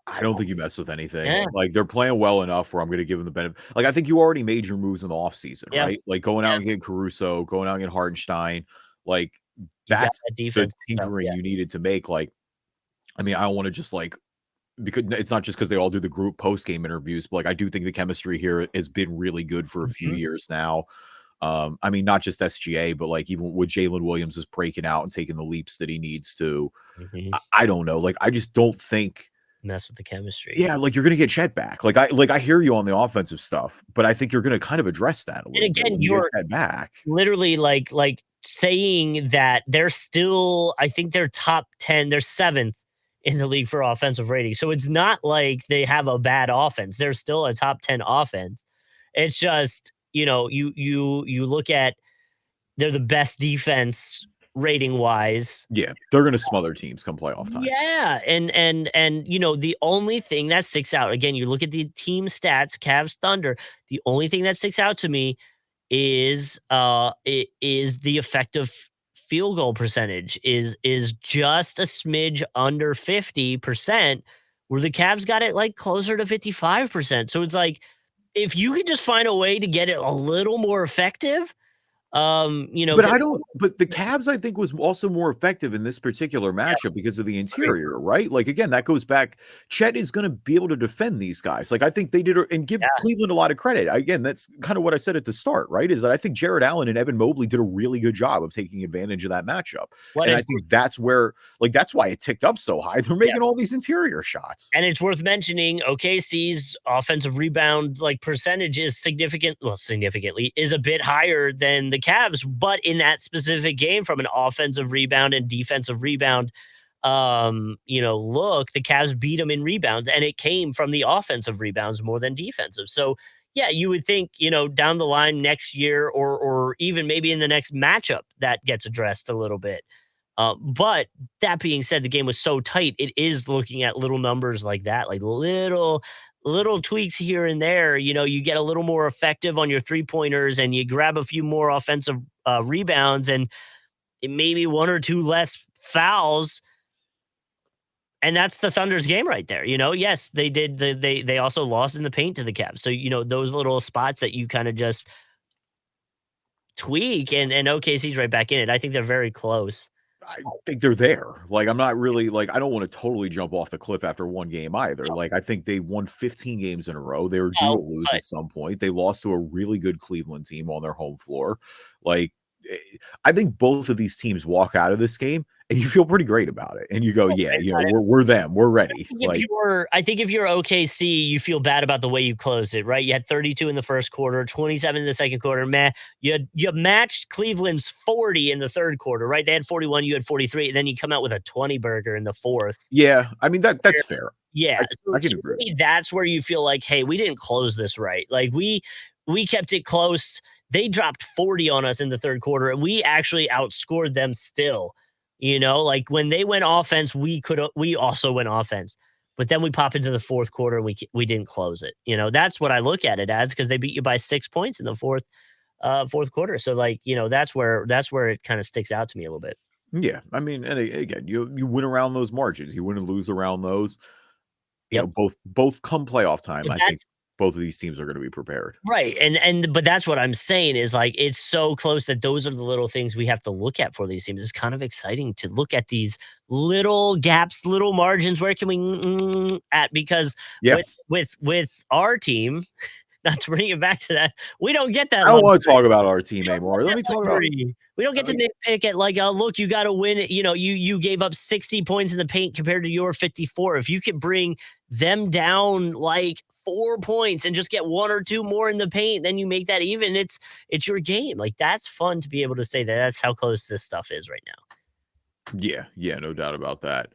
I don't think you mess with anything. Yeah. Like, they're playing well enough where I'm gonna give them the benefit. Like, I think you already made your moves in the offseason, Yeah. right? Like, going out Yeah. and getting Caruso, going out and getting Hartenstein, like, You got that's that the defense stuff, tinkering yeah. you needed to make. Like, I mean, I don't wanna just, like, because it's not just because they all do the group post-game interviews, but, like, I do think the chemistry here has been really good for a few Mhm. years now. I mean, not just SGA, but, like, even with Jalen Williams is breaking out and taking the leaps that he needs to. Mhm. I don't know. Like, I just don't think. Mess with the chemistry. Yeah, like, you're gonna get Chet back. Like, I hear you on the offensive stuff, but I think you're gonna kind of address that a And little bit again, when you get you're Chet back. literally like saying that they're still, I think they're top 10, they're 7th in the league for offensive rating. So it's not like they have a bad offense. They're still a top 10 offense. It's just, you look at, they're the best defense rating wise. Yeah, they're gonna smother teams come playoff time. Yeah, and the only thing that sticks out, again, you look at the team stats, Cavs Thunder, the only thing that sticks out to me it is the effective field goal percentage is just a smidge under 50%, where the Cavs got it like closer to 55%. So it's like, if you could just find a way to get it a little more effective, But I don't but the Cavs, I think, was also more effective in this particular yeah, matchup because of the agree. interior, right? Like, again, that goes back. Chet is gonna be able to defend these guys. Like, I think they did and give Yeah, Cleveland a lot of credit. Again, that's kind of what I said at the start, right? Is that I think Jared Allen and Evan Mobley did a really good job of taking advantage of that matchup. what And I is think that's where that's why it ticked up so high. They're yeah. making all these interior shots. And it's worth mentioning OKC's offensive rebound like percentage is significantly is a bit higher than the Cavs, but in that specific game, from an offensive rebound and defensive rebound look, the Cavs beat them in rebounds, and it came from the offensive rebounds more than defensive. So yeah, you would think, down the line next year, or even maybe in the next matchup, that gets addressed a little bit. But that being said, the game was so tight. It is looking at little numbers like that, like little tweaks here and there. You get a little more effective on your 3-pointers, and you grab a few more offensive rebounds, and it maybe one or two less fouls. And that's the Thunder's game right there. Yes, they did. They also lost in the paint to the Cavs. So those little spots that you kind of just tweak, and OKC's right back in it. I think they're very close. I think they're there. Like, I'm not really like, I don't want to totally jump off the cliff after one game either. Like, I think they won 15 games in a row. They were due to No, lose but at some point. They lost to a really good Cleveland team on their home floor. Like, eh, I think both of these teams walk out of this game and you feel pretty great about it. And you go, yeah, we're them. We're ready. Like, I think if you're OKC, you feel bad about the way you closed it, right? You had 32 in the first quarter, 27 in the second quarter. Man, you matched Cleveland's 40 in the third quarter, right? They had 41, you had 43, and then you come out with a 20 burger in the fourth. yeah, I mean, that's fair. Yeah, so I can to agree. me, that's where you feel like, hey, we didn't close this right. Like we kept it close. They dropped 40 on us in the third quarter, and we actually outscored them still. Like when they went offense, we also went offense. But then we pop into the fourth quarter and we didn't close it. That's what I look at it as, because they beat you by 6 points in the fourth quarter. So like, that's where it kind of sticks out to me a little bit. Yeah, I mean, and again, you win around those margins. You win and lose around those. Yep. Both come playoff time, But I think both of these teams are gonna be prepared. right. But that's what I'm saying is, like, it's so close that those are the little things we have to look at for these teams. It's kind of exciting to look at these little gaps, little margins. Where can we at? Because Yeah. with our team, not to bring it back to that, we don't get that I don't luxury. want to talk about our team anymore. Let me talk about. We don't get to nitpick at like, look, you got to win. You know, you gave up 60 points in the paint compared to your 54. If you could bring them down like 4 points and just get 1 or 2 more in the paint, then you make that even. It's your game. Like that's fun to be able to say that. That's how close this stuff is right now. Yeah, no doubt about that.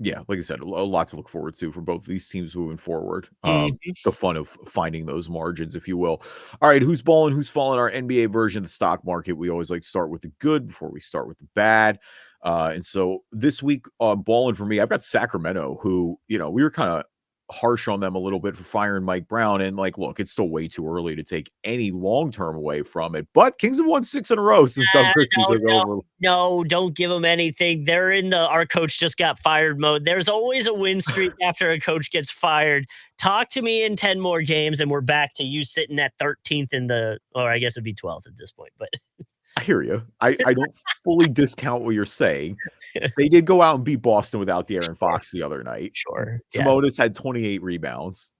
Yeah, like I said, a lot to look forward to for both these teams moving forward. The fun of finding those margins, if you will. All right, who's balling, who's falling? Our NBA version of the stock market. We always like to start with the good before we start with the bad. And so this week, balling for me, I've got Sacramento, who, we were kind of harsh on them a little bit for firing Mike Brown. And like, look, it's still way too early to take any long-term away from it. But Kings have won 6 in a row since Doug Christie took over. No, don't give them anything. They're in the our coach just got fired mode. There's always a win streak after a coach gets fired. Talk to me in 10 more games, and we're back to you sitting at 13th in the, or I guess it'd be 12th at this point. But I hear you. I don't fully discount what you're saying. They did go out and beat Boston without De'Aaron Fox the other night. Sure. Sabonis had 28 rebounds.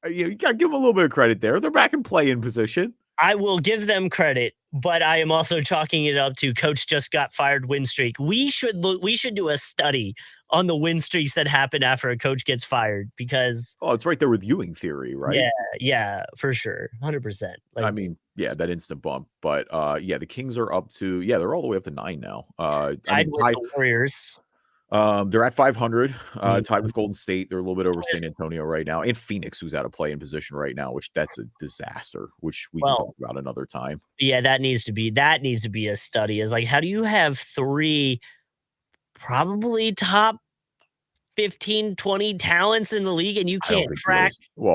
You got to give them a little bit of credit there. They're back in play-in position. I will give them credit, but I am also chalking it up to coach just got fired win streak. We should do a study on the win streaks that happen after a coach gets fired because it's right there with Ewing theory, right? Yeah, for sure. 100%. I mean, yeah, that instant bump. But the Kings are up to they're all the way up to 9 now. Tied with the Warriors. They're at 500, tied with Golden State. They're a little bit over San Antonio right now, and Phoenix, who's out of play in position right now, which that's a disaster, which we can talk about another time. Yeah, that needs to be a study. Is like, how do you have 3 probably top 15, 20 talents in the league and you can't track?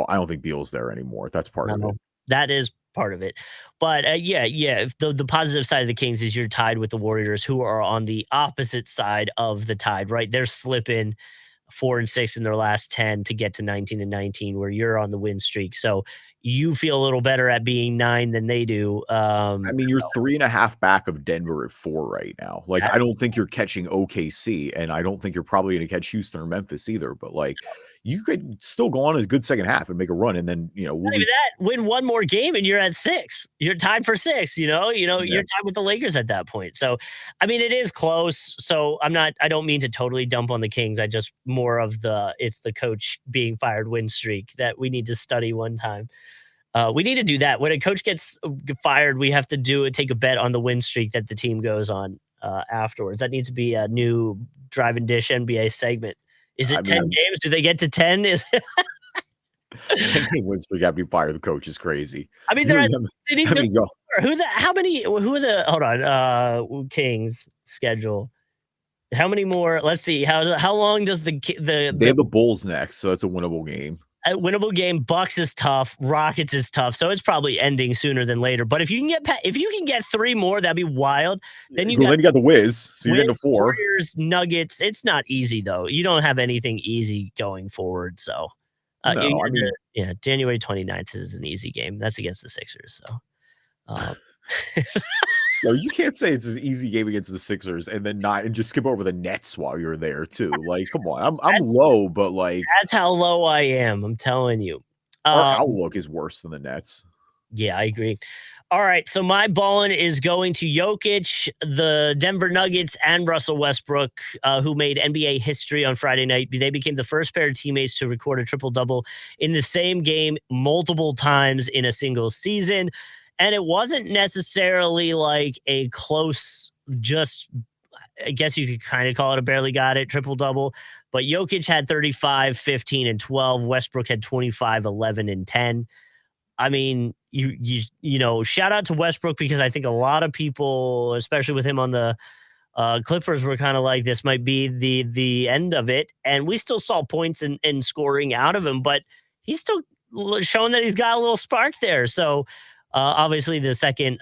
I don't think Beal's there anymore. That's part of it. That is part of it. But the positive side of the Kings is you're tied with the Warriors, who are on the opposite side of the tide, right? They're slipping 4 and 6 in their last 10 to get to 19 and 19, where you're on the win streak. So you feel a little better at being 9 than they do. I mean, you're 3.5 back of Denver at 4 right now. Like, I don't think you're catching OKC, and I don't think you're probably going to catch Houston or Memphis either. But like, you could still go on a good second half and make a run, and then win 1 more game and you're at 6. You're tied for 6. You're tied with the Lakers at that point. So, I mean, it is close. So I don't mean to totally dump on the Kings. I just more of it's the coach being fired win streak that we need to study one time. We need to do that. When a coach gets fired, we have to take a bet on the win streak that the team goes on afterwards. That needs to be a new Drive and Dish NBA segment. Is it 10 games? Do they get to 10? 10 game wins streak after you fire the coach is crazy. I mean, they're hold on, Kings schedule. How many more? Let's see. How long does they have the Bulls next, so that's a winnable game. A winnable game. Bucks is tough. Rockets is tough. So it's probably ending sooner than later. But if you can get 3 more, that'd be wild. Then you got the Wiz. So you're getting to 4. Warriors, Nuggets. It's not easy though. You don't have anything easy going forward. So January 29th is an easy game. That's against the Sixers. So No, you can't say it's an easy game against the Sixers and then not and just skip over the Nets while you're there too. Like, come on, I'm low, but like that's how low I am. I'm telling you. Our outlook is worse than the Nets. Yeah, I agree. All right, so my Ballin is going to Jokic, the Denver Nuggets, and Russell Westbrook, who made NBA history on Friday night. They became the first pair of teammates to record a triple-double in the same game multiple times in a single season. And it wasn't necessarily like a close, I guess you could kind of call it a barely got it triple-double. But Jokic had 35, 15, and 12. Westbrook had 25, 11, and 10. I mean, shout out to Westbrook because I think a lot of people, especially with him on the Clippers, were kind of like, this might be the end of it. And we still saw points and scoring out of him, but he's still showing that he's got a little spark there. So obviously the second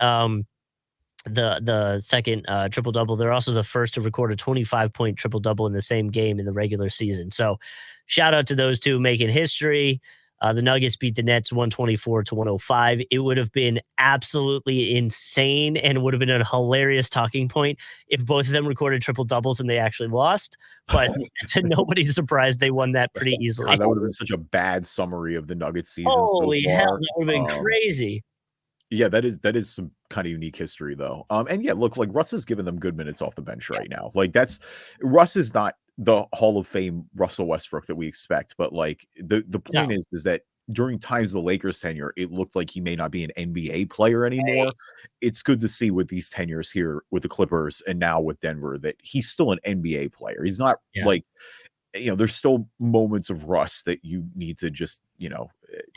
triple double, they're also the first to record a 25-point triple double in the same game in the regular season. So shout out to those two making history. The Nuggets beat the Nets 124-105. It would have been absolutely insane and would have been a hilarious talking point if both of them recorded triple doubles and they actually lost. But to nobody's surprise, they won that pretty easily. God, that would have been such a bad summary of the Nuggets season so Holy hell, far. that would have been crazy. Yeah, that is some kind of unique history though. And yeah, look, like Russ is giving them good minutes off the bench right now. Like Russ is not the Hall of Fame Russell Westbrook that we expect, but like the point No. is that during times of the Lakers tenure, it looked like he may not be an NBA player anymore. Right. It's good to see with these tenures here with the Clippers and now with Denver that he's still an NBA player. He's not like, there's still moments of Russ that you need to just, it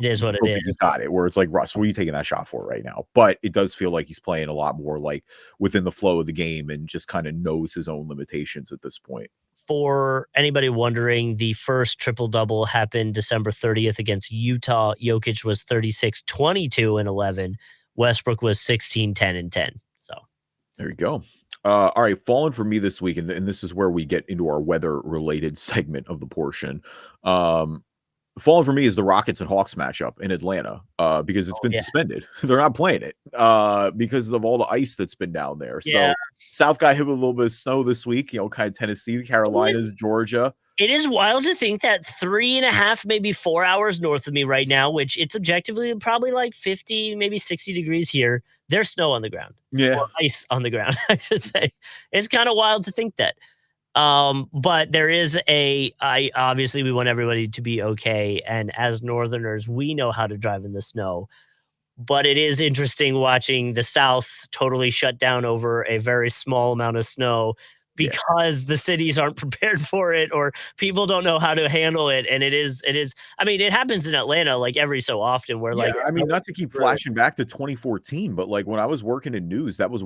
is what it is. Just got it where it's like, Russ, what are you taking that shot for right now? But it does feel like he's playing a lot more like within the flow of the game and just kind of knows his own limitations at this point. For anybody wondering, the first triple-double happened December 30th against Utah. Jokic was 36, 22, and 11. Westbrook was 16, 10, and 10. So there you go. All right, Fallin for me this week, and this is where we get into our weather-related segment of the portion. Falling for me is the Rockets and Hawks matchup in Atlanta because it's been suspended. They're not playing it because of all the ice that's been down there. So South got hit with a little bit of snow this week, kind of Tennessee, Carolinas, Georgia. It is wild to think that 3.5, maybe 4 hours north of me right now, which it's objectively probably like 50, maybe 60 degrees here. There's snow on the ground. Yeah. Or ice on the ground, I should say. It's kind of wild to think that. But there is obviously we want everybody to be okay. And as Northerners, we know how to drive in the snow, but it is interesting watching the South totally shut down over a very small amount of snow because the cities aren't prepared for it or people don't know how to handle it. And it is, I mean, it happens in Atlanta like every so often where like, I mean, not to keep flashing back to 2014, but like when I was working in news, that was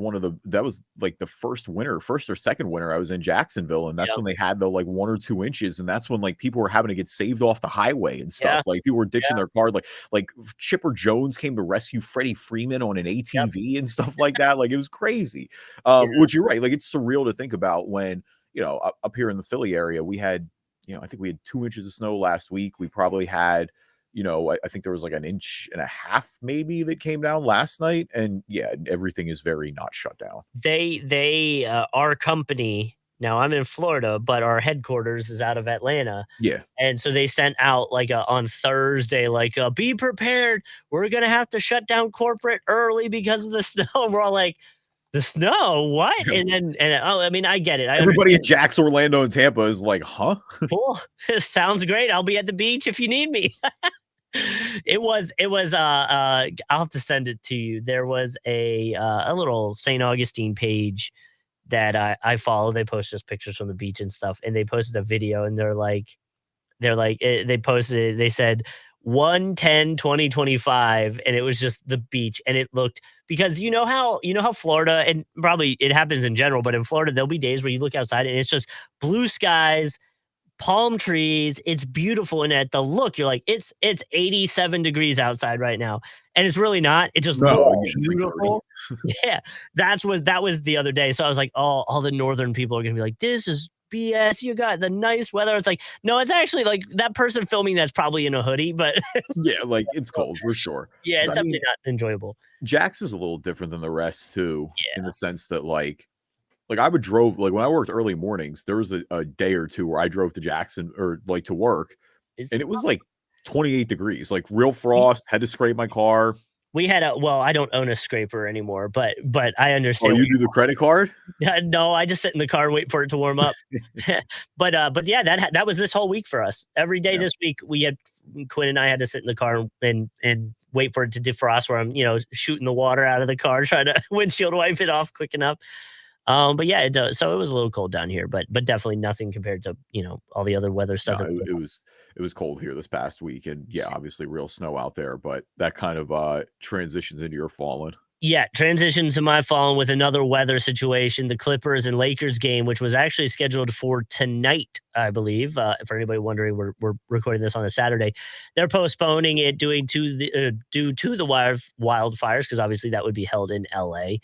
like the first or second winter I was in Jacksonville. And that's when they had the like 1 or 2 inches. And that's when like people were having to get saved off the highway and stuff. Like people were ditching their car. Like Chipper Jones came to rescue Freddie Freeman on an ATV and stuff like that. Like it was crazy. Which you're right. Like it's surreal to think about when, up here in the Philly area, we had, I think we had 2 inches of snow last week. We probably had, I think there was like 1.5 inches maybe that came down last night. And everything is very not shut down. Our company, now I'm in Florida, but our headquarters is out of Atlanta. Yeah. And so they sent out like on Thursday, be prepared. We're going to have to shut down corporate early because of the snow. We're all like, the snow, what? And I mean, I get it. Everybody in Jax, Orlando, and Tampa is like, huh? Cool. Sounds great. I'll be at the beach if you need me. It was I'll have to send it to you. There was a little St. Augustine page that I follow. They post just pictures from the beach and stuff. And they posted a video and they posted it. They said 1/10/2025, and it was just the beach, and it looked, because you know how Florida, and probably it happens in general, but in Florida there'll be days where you look outside and it's just blue skies, palm trees, it's beautiful, and at the look you're like it's 87 degrees outside right now, and it's really not. It just looks beautiful. Yeah, that was the other day. So I was like, oh, all the northern people are gonna be like, this is BS, you got the nice weather. It's like, no, it's actually like that person filming that's probably in a hoodie, but like it's cold for sure. Yeah, it's definitely not enjoyable. Jax is a little different than the rest too, in the sense that like I would drove, like when I worked early mornings, there was a day or two where I drove to Jackson or like to work, and it was like 28 degrees, like real frost, had to scrape my car. We had I don't own a scraper anymore, but I understand. Oh, you do the credit card? Yeah, no, I just sit in the car and wait for it to warm up. But yeah, that was this whole week for us. Every day this week, Quinn and I had to sit in the car and wait for it to defrost, where I'm, shooting the water out of the car, trying to windshield wipe it off quick enough. But yeah, it does. So it was a little cold down here, but definitely nothing compared to, all the other weather stuff. No, it was cold here this past week, and obviously real snow out there, but that kind of transitions into your Fallin. Yeah, transition to my Fallin with another weather situation, the Clippers and Lakers game, which was actually scheduled for tonight, I believe. For anybody wondering, we're recording this on a Saturday. They're postponing it due to the wildfires, because obviously that would be held in LA.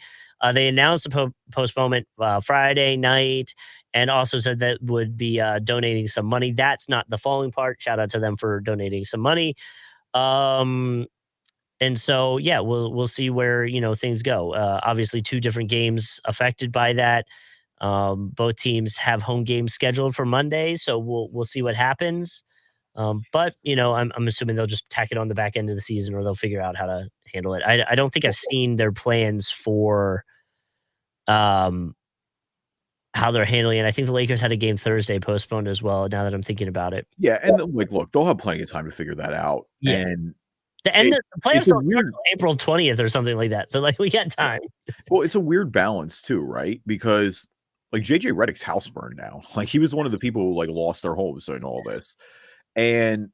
They announced the postponement Friday night, and also said that would be donating some money. That's not the following part. Shout out to them for donating some money. Um, and so, yeah, we'll see where, things go. Obviously 2 different games affected by that. Both teams have home games scheduled for Monday, so we'll see what happens. But, I'm assuming they'll just tack it on the back end of the season or they'll figure out how to handle it. I don't think I've seen their plans for, um, how they're handling it. I think the Lakers had a game Thursday postponed as well, now that I'm thinking about it. Yeah, and then, like, look, they'll have plenty of time to figure that out, Yeah. and The end it of the it's playoffs a don't start weird till April 20th or something like that, so, like, we got time. well, it's a weird balance too, right? Because, like, JJ Redick's house burned down. Like, he was one of the people who, like, lost their homes in all this, and,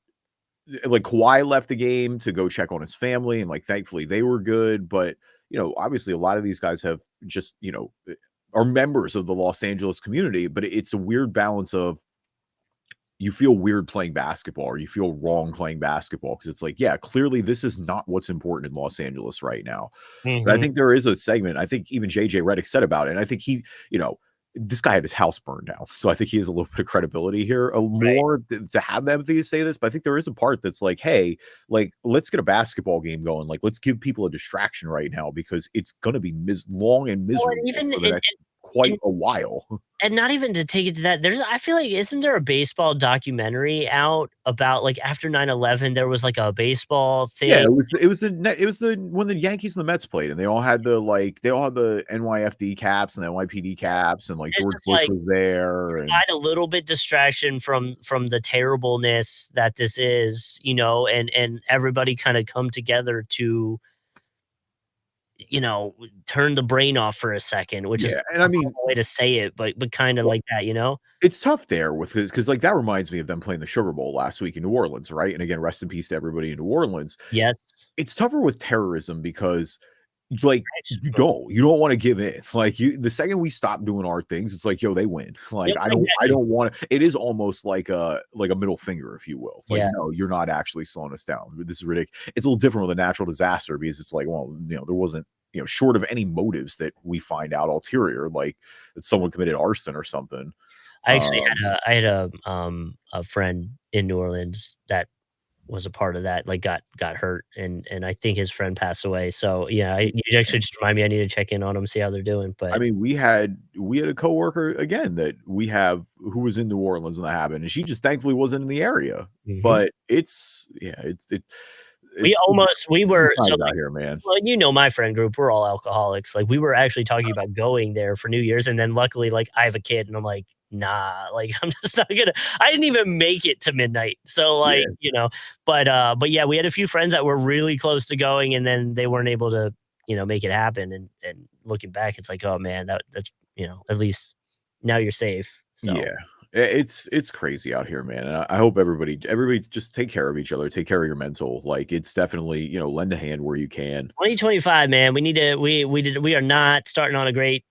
like, Kawhi left the game to go check on his family, and, like, thankfully, they were good, but, obviously, a lot of these guys have just, are members of the Los Angeles community, but it's a weird balance of you feel weird playing basketball or you feel wrong playing basketball because it's like, yeah, clearly this is not what's important in Los Angeles right now. But I Mhm. think there is a segment, I think even JJ Redick said about it. And I think you know, this guy had his house burned down. So I think he has a little bit of credibility here, a Right. more to have empathy to say this. But I think there is a part that's like, hey, like, let's get a basketball game going. Like, let's give people a distraction right now because it's going to be long and Well, and miserable even for the next quite and a while. and not even to take it to that, I feel like isn't there a baseball documentary out about, like, after 9/11, there was, like, a baseball Yeah, thing? it was the when the Yankees and the Mets played, and they all had they all had the NYFD caps and the NYPD caps, and, like, It's George just Bush like, was there, and provide a little bit distraction from the terribleness that this is, and everybody kinda come together to, turn the brain off for a second, which yeah, is and a I mean, horrible way to say it, but kinda well, like that, you know? it's tough there with because like, that reminds me of them playing the Sugar Bowl last week in New Orleans, right? And again, rest in peace to everybody in New Orleans. Yes. It's tougher with terrorism because, like, It's you don't wanna give in. Like, you the second we stop doing our things, it's like, "Yo, they win." Like, Yep, I exactly. don't wanna it is almost like a middle finger, if you will. Like, Yeah. "No, you're not actually slowing us down. This is ridiculous." It's a little different with a natural disaster because it's like, well, there wasn't, short of any motives that we find out ulterior, like that someone committed arson or something. I actually Um, had a friend in New Orleans that was a part of that, like, got hurt, and I think his friend passed away, so, yeah, you actually just remind me I need to check in on them, see how they're doing, I but mean, we had a coworker again that we have who was in New Orleans when that happened, and she just thankfully wasn't in the area. mhm. But it's yeah, We it's almost we tough were so, times like out here, man. well, my friend group, we're all alcoholics, like, we were actually talking about going there for New Year's, and then luckily, like, I have a kid, and I'm like, "Nah, like, I'm just not gonna." I didn't even make it to midnight, so, like, Yeah, but, yeah, we had a few friends that were really close to going, and then they weren't able to, make it happen, and looking back, it's like, "Oh, man, that's," at least now you're safe, so yeah. It's crazy out here, man. And I hope everybody just take care of each other, take care of your mental. Like it's definitely, lend a hand where you can. 2025, man, we need to we are not starting on a great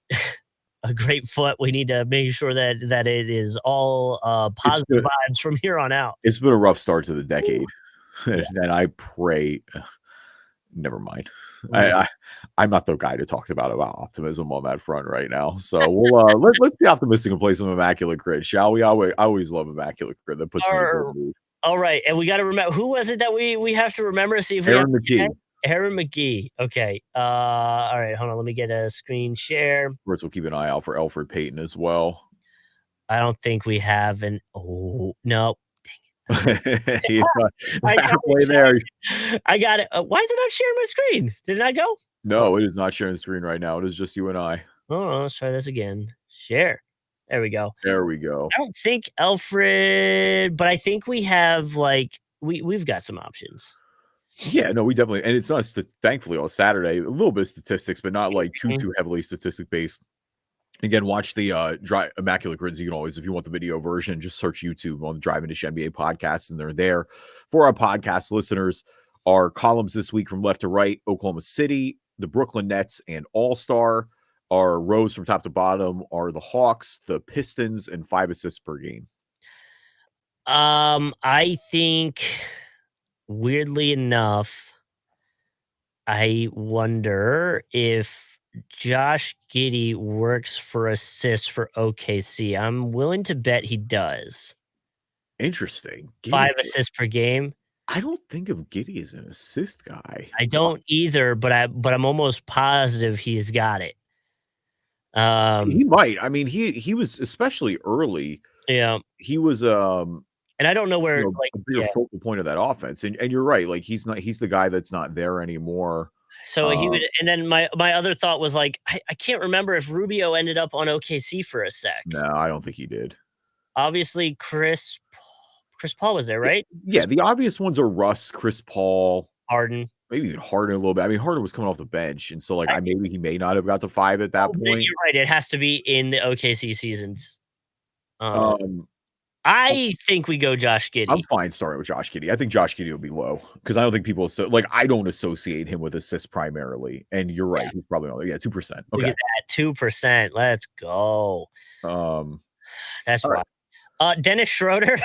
foot. We need to make sure that it is all, It's positive been vibes from here on out. it's been a rough start to the Woo. decade. Yeah. And I pray never mind. Mm. I'm not the guy to talk about optimism on that front right now. So we'll let's be optimistic and play some Immaculate Grid, shall we? I always love Immaculate Grid. That puts me in a good Or mood. alright, and we gotta remember who was it that we have to remember to see if we have Aaron the chat? McKee. Aaron McGee. Okay, alright, hold on, let me get a screen share. Of course, we'll keep an eye out for Elfrid Payton as well. I don't think we have an oh, no. He's I got halfway there. excited. I got it. Why is it not sharing my screen? Did it not go? Hold No, it is not sharing the screen right now. It is just you and I. on, let's try this again. Share. There we go. There we go. I don't think Alfred, but I think we have, like we've got some options. Yeah, no, we definitely and it's not thankfully on Saturday, a little bit of statistics, but not like Mhm. too heavily statistic based. Again, watch the dry Immaculate Grids. You can always, if you want the video version, just search YouTube on the Driving Dish NBA podcast, and they're there. For our podcast listeners, our columns this week from left to right: Oklahoma City, the Brooklyn Nets, and All Star. Our rows from top to bottom are the Hawks, the Pistons, and 5 assists per game. I think weirdly enough, I wonder if Josh Giddey works for assists for OKC. I'm willing to bet he does. Interesting. 5 Giddy. assists per game. I don't think of Giddy as an assist guy. I don't either, but I'm almost positive he's got it. He might. I mean, he was especially early. Yeah, He was and I don't know where, like, a bigger yeah. focal point of that offense. And you're right. Like he's the guy that's not there anymore. So he would, and then my other thought was like, I can't remember if Rubio ended up on OKC for a sec. No, I don't think he did. Obviously, Chris Paul was there, right? Yeah, the obvious ones are Russ, Chris Paul, Harden. maybe even Harden a little bit. I mean, Harden was coming off the bench, and so like I maybe he may not have got to 5 at that but point. you're right, it has to be in the OKC seasons. Um, I think we go Josh I'm Giddey. fine starting with Josh Giddey. I think Josh Giddey will be low because I don't think people I don't associate him with assists primarily. And you're right, Yeah, he's probably only 2%. look Okay. at that, 2%. Let's go. Um, That's all right. wild. Dennis Schroeder.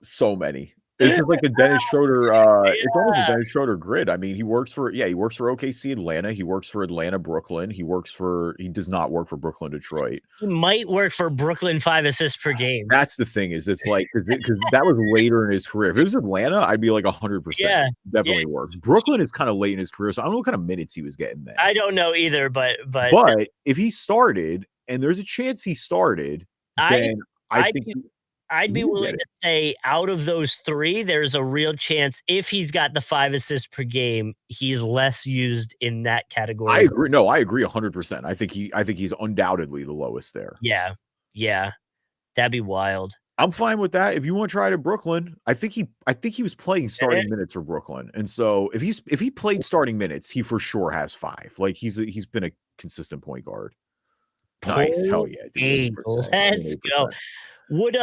So many. This is like the Dennis Schroeder. It's almost a Dennis Schroeder grid. I mean, he works for OKC Atlanta. He works for Atlanta, Brooklyn. He does not work for Brooklyn, Detroit. He might work for Brooklyn 5 assists per game. That's the thing is it's like because that was later in his career. If it was Atlanta, I'd be like 100%. Yeah, Definitely works. Brooklyn is kind of late in his career, so I don't know what kind of minutes he was getting there. I don't know either, but If he started, and there's a chance he started, then I think I'd be willing to say out of those 3, there's a real chance if he's got the 5 assists per game, he's less used in that category. I agree. No, I agree 100%. I think he's undoubtedly the lowest there. Yeah. Yeah. That'd be wild. I'm fine with that. If you want to try it at Brooklyn, I think he was playing starting minutes for Brooklyn. And so if he played starting minutes, he for sure has 5. Like he's been a consistent point guard. Nice. Hell yeah, dude. 8%. Let's go. Would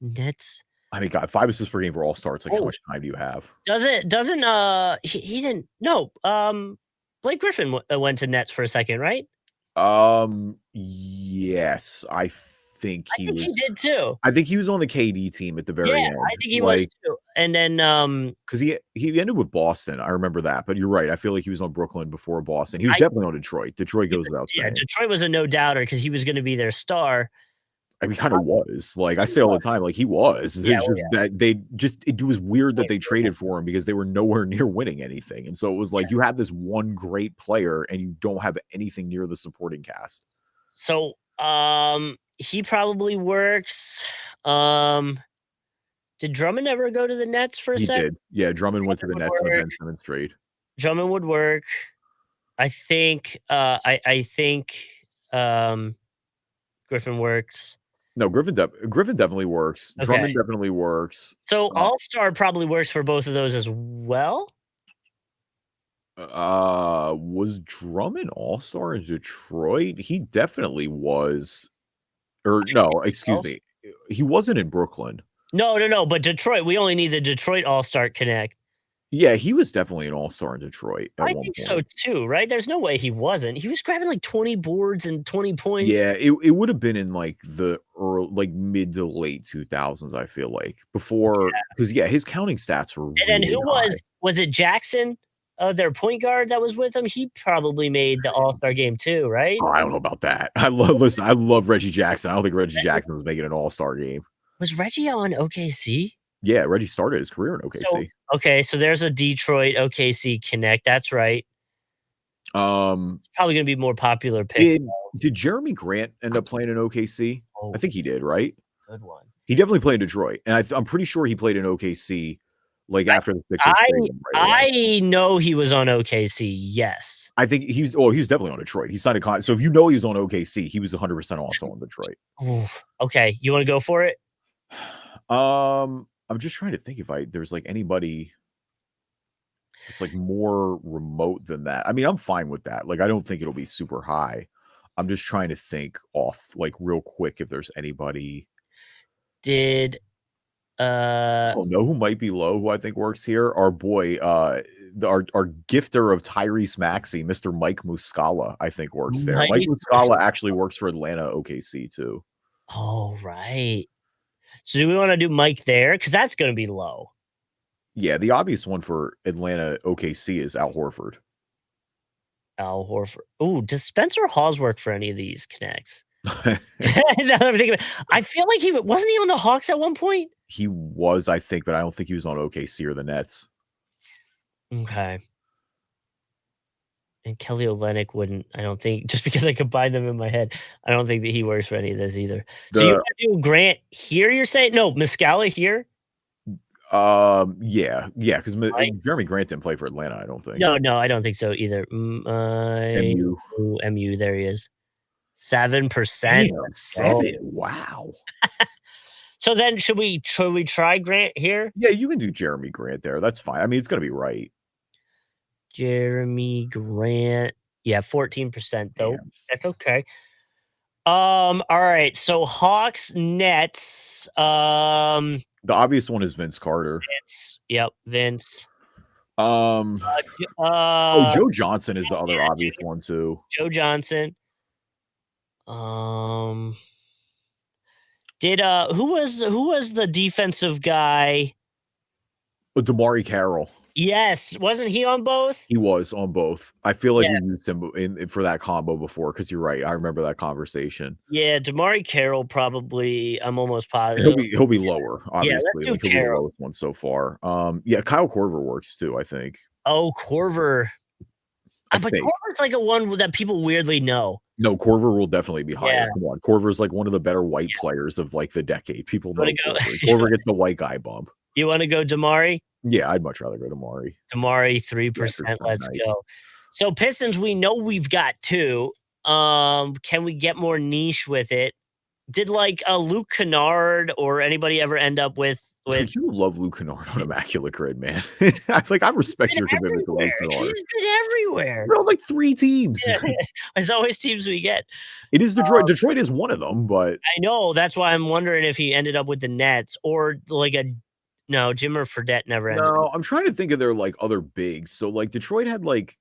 Nets. I mean, God, 5 assists per game for all starts. Like, how much time do you have? Doesn't he didn't no. Blake Griffin went to Nets for a second, right? Yes, I think he was. He did too. I think he was on the KD team at the very end. I think he was too. And then because he ended with Boston. I remember that. But you're right. I feel like he was on Brooklyn before Boston. He was definitely on Detroit. Detroit goes without saying. Yeah, Detroit was a no doubter because he was going to be their star. I mean, kind of was. Like I say all the time, like he was. It was weird that they traded for him because they were nowhere near winning anything. And so it was like you have this one great player and you don't have anything near the supporting cast. So he probably works. Did Drummond ever go to the Nets for a second? He did. Yeah, Drummond went to the Nets in the Ben Simmons trade. Drummond would work. I think Griffin works. No, Griffin definitely works. Okay. Drummond definitely works. So All-Star probably works for both of those as well. Was Drummond All-Star in Detroit? He definitely was. Or no, excuse me. He wasn't in Brooklyn. No. But Detroit, we only need the Detroit All-Star connect. Yeah, he was definitely an all-star in Detroit. I think so too, right? There's no way he wasn't. He was grabbing like 20 boards and 20 points. Yeah, it would have been in like the mid to late 2000s, I feel like. Before, because his counting stats were. And then who was it Jackson, their point guard that was with him? He probably made the All-Star game too, right? Oh, I don't know about that. I love Reggie Jackson. I don't think Reggie Jackson was making an All-Star game. Was Reggie on OKC? Yeah, Reggie started his career in OKC. So there's a Detroit OKC connect. That's right. It's probably going to be more popular pick. Did Jeremy Grant end up playing in OKC? Oh, I think he did, right? Good one. He definitely played in Detroit, and I'm pretty sure he played in OKC after the Sixers. I know he was on OKC. Yes, I think he was definitely on Detroit. He signed a contract. So if you know he was on OKC, he was 100% also on Detroit. Okay, you want to go for it? I'm just trying to think if there's like anybody that's like more remote than that. I mean, I'm fine with that. Like, I don't think it'll be super high. I'm just trying to think off like real quick if there's anybody. Know who might be low, who I think works here? Our boy, our gifter of Tyrese Maxey, Mr. Mike Muscala, I think works there. Mike Muscala actually works for Atlanta OKC too. Oh, right. So do we want to do Mike there? Because that's going to be low. Yeah, the obvious one for Atlanta OKC is Al Horford. Al Horford. Ooh, does Spencer Hawes work for any of these connects? Now that I'm thinking I feel like wasn't he on the Hawks at one point? He was, I think, but I don't think he was on OKC or the Nets. Okay. And Kelly Olynyk wouldn't, I don't think, just because I combined them in my head, I don't think that he works for any of this either. So you The wanna do Grant here, you're saying? No, Muscala here? yeah, because Right? Jeremy Grant didn't play for Atlanta, I don't think. No, I don't think so either. MU. MU, there he is. 7%. Damn, Let's go. 7. Wow. So then should we try Grant here? Yeah, you can do Jeremy Grant there. That's fine. I mean, it's gonna be right. Jeremy Grant. Yeah, 14% though. Damn. That's okay. All right. So Hawks, Nets. The obvious one is Vince Carter. Vince. Yep, Vince. Joe Johnson is the other obvious one too. Joe Johnson. Did who was the defensive guy? Damari Carroll. Yes, wasn't he on both? He was on both. I feel like Yeah. we used him for that combo before because you're right. I remember that conversation. Yeah, Damari Carroll probably. I'm almost positive. He'll be lower, obviously. Yeah, let's do Like, he'll be the Carroll. lowest one so far. Yeah, Kyle Korver works too, I think. Oh, Corver. I But think. Corver's like a one that people weirdly know. No, Korver will definitely be higher. Yeah. Come on. Korver's like one of the better white players of like the decade. People know Wanna go- Korver. Korver gets the white guy bump. You want to go Damari? Yeah, I'd much rather go to Mari. Damari, 3%. Let's nice. go. So Pistons, we know we've got 2. Can we get more niche with it? Did like a Luke Kennard or anybody ever end up with You love Luke Kennard on Immaculate Grid, man. I respect your commitment to Luke Kennard. He's been everywhere. We're on like 3 teams. There's always teams we get. It is Detroit. Detroit is one of them, but I know. That's why I'm wondering if he ended up with the Nets or like no, Jimmer Fredette never ended. No, I'm trying to think of their like other bigs. So like Detroit had like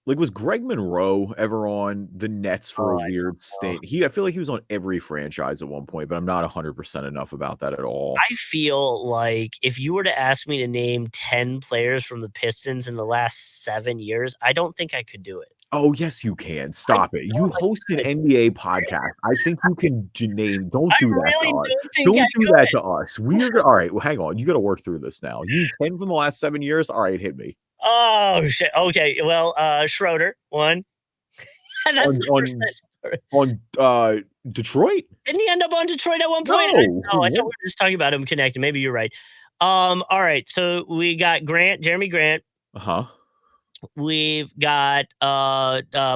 was Greg Monroe ever on the Nets for a weird stint? I feel like he was on every franchise at one point, but I'm not 100% enough about that at all. I feel like if you were to ask me to name 10 players from the Pistons in the last 7 years, I don't think I could do it. Oh, yes, you can. Stop it. You host an NBA podcast. I think you can name. Don't do that to us. Don't do that to us. All right. Well, hang on. You got to work through this now. You 10 from the last 7 years. All right, hit me. Oh shit. Okay. Well, Schroeder, 1. That's on Detroit. Didn't he end up on Detroit at one point? No, I thought we were just talking about him connected. Maybe you're right. All right. So we got Jeremy Grant. We've got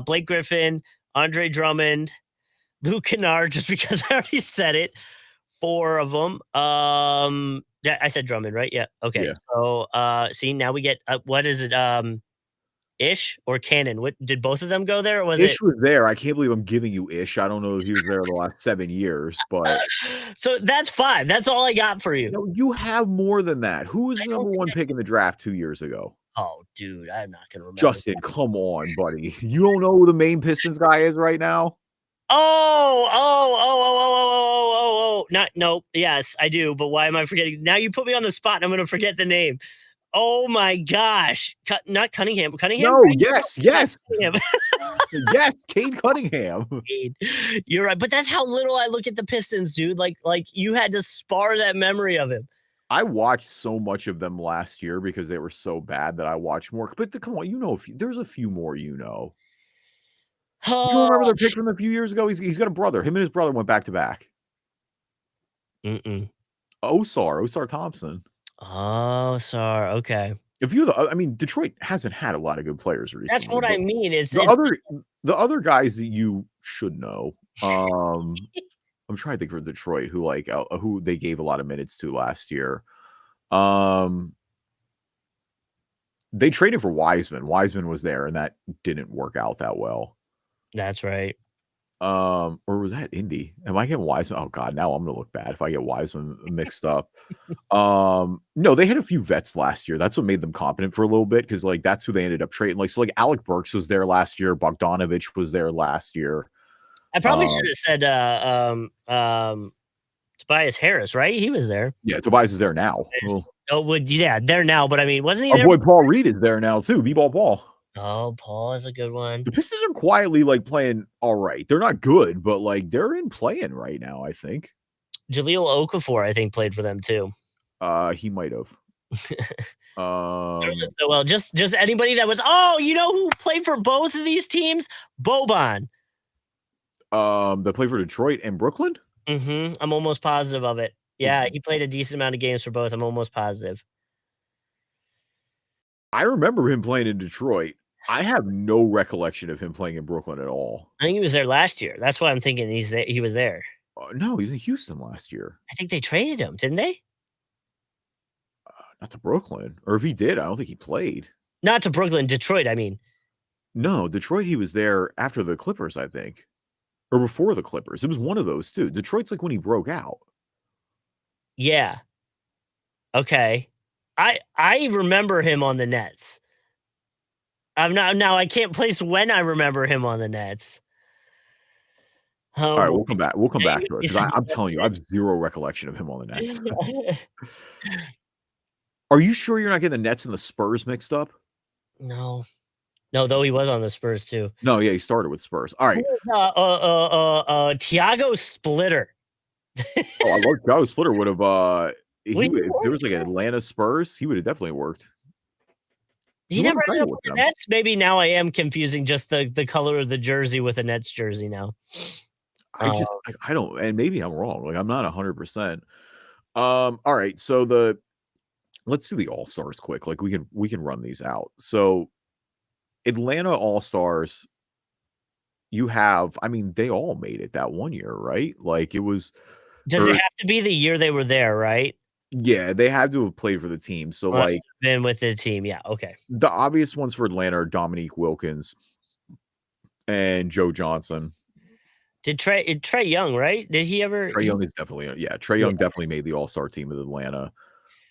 Blake Griffin, Andre Drummond, Luke Kennard, just because I already said it. 4 of them. I said Drummond, right? Yeah. Okay. Yeah. So see, now we get what is it? Ish or Cannon? What did both of them go there? Or was Ish was there. I can't believe I'm giving you Ish. I don't know if he was there the last 7 years, but so that's 5. That's all I got for you. No, you have more than that. Who was the number 1 pick in the draft 2 years ago? Oh, dude, I'm not gonna remember. Justin, come on, buddy. You don't know who the main Pistons guy is right now? No, yes, I do. But why am I forgetting? Now you put me on the spot and I'm going to forget the name. Oh my gosh. Not Cunningham. Cunningham? No, right? yes. Yes, Cade Cunningham. You're right. But that's how little I look at the Pistons, dude. Like you had to spar that memory of him. I watched so much of them last year because they were so bad that I watched more. But come on, there's a few more you know. You remember their pick from a few years ago? He's got a brother. Him and his brother went back to back. Osar Thompson. Osar. Okay. Detroit hasn't had a lot of good players recently. That's what I mean. The other guys that you should know. I'm trying to think for Detroit who they gave a lot of minutes to last year. They traded for Wiseman. Wiseman was there, and that didn't work out that well. That's right. Or was that Indy? Am I getting Wiseman? Oh God, now I'm gonna look bad if I get Wiseman mixed up. No, they had a few vets last year. That's what made them competent for a little bit because that's who they ended up trading. Alec Burks was there last year. Bogdanovich was there last year. I probably should have said Tobias Harris, right? He was there. Yeah, Tobias is there now. Yeah, there now. But I mean, wasn't he Our there? boy Paul Reed is there now too. B-ball Paul. Oh, Paul is a good one. The Pistons are quietly, like, playing all right. They're not good, but, like, they're in playing right now, I think. Jahlil Okafor, I think, played for them too. He might have. So well, just anybody that was. Oh, you know who played for both of these teams? Boban. They play for Detroit and Brooklyn? I'm almost positive of it. Yeah, he played a decent amount of games for both. I'm almost positive. I remember him playing in Detroit. I have no recollection of him playing in Brooklyn at all. I think he was there last year. That's why I'm thinking he was there. No, he was in Houston last year. I think they traded him, didn't they? Not to Brooklyn. Or if he did, I don't think he played. Not to Brooklyn, Detroit, I mean. No, Detroit, he was there after the Clippers, I think. Or before the Clippers. It was one of those too. Detroit's like when he broke out. Yeah. Okay. I remember him on the Nets. Now I can't place when I remember him on the Nets. All right, we'll come back. We'll come back to it because I'm telling you, I have zero recollection of him on the Nets. Are you sure you're not getting the Nets and the Spurs mixed up? No. No, though he was on the Spurs too. No, yeah, he started with Spurs. All right. Tiago Splitter. Oh, I love Tiago Splitter would have if there was like an Atlanta Spurs, he would have definitely worked. He never ended up with the Nets. Maybe now I am confusing just the color of the jersey with a Nets jersey now. I don't, and maybe I'm wrong. Like I'm not 100%. All right, so let's do the All-Stars quick. Like we can run these out. So Atlanta All-Stars, you have, I mean, they all made it that one year, right? Like it was. Does it have to be the year they were there, right? Yeah, they had to have played for the team. So Must like have been with the team. Yeah, okay. the obvious ones for Atlanta are Dominique Wilkins and Joe Johnson. Did Trae Young, right? Did he ever? Trae Young is definitely Trae Young definitely made the All-Star team with Atlanta.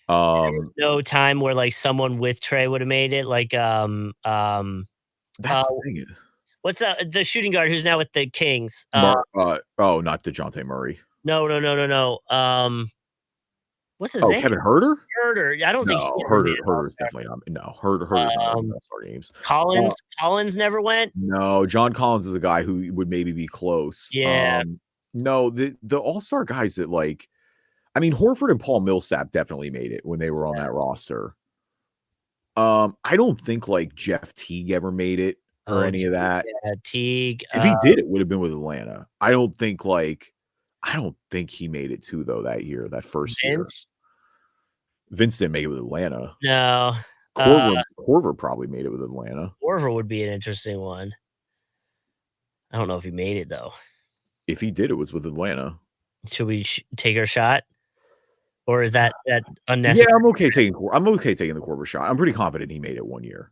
There was no time where like someone with Trae would have made it. Like that's the thing. What's the shooting guard who's now with the Kings? Not DeJounte Murray. No. What's his name? Kevin Huerter? Huerter. I don't think Huerter's definitely not. No, Huerter's not in All-Star games. Collins never went. No, John Collins is a guy who would maybe be close. Yeah. No, the All-Star guys that like, I mean, Horford and Paul Millsap definitely made it when they were on that roster. I don't think like Jeff Teague ever made it or any of that. Yeah, Teague. If he did, it would have been with Atlanta. I don't think he made it too though that year, that first year. Vince didn't make it with Atlanta. No. Korver probably made it with Atlanta. Korver would be an interesting one. I don't know if he made it though. If he did, it was with Atlanta. Should we take our shot? Or is that unnecessary? Yeah, I'm okay taking the Korver shot. I'm pretty confident he made it one year.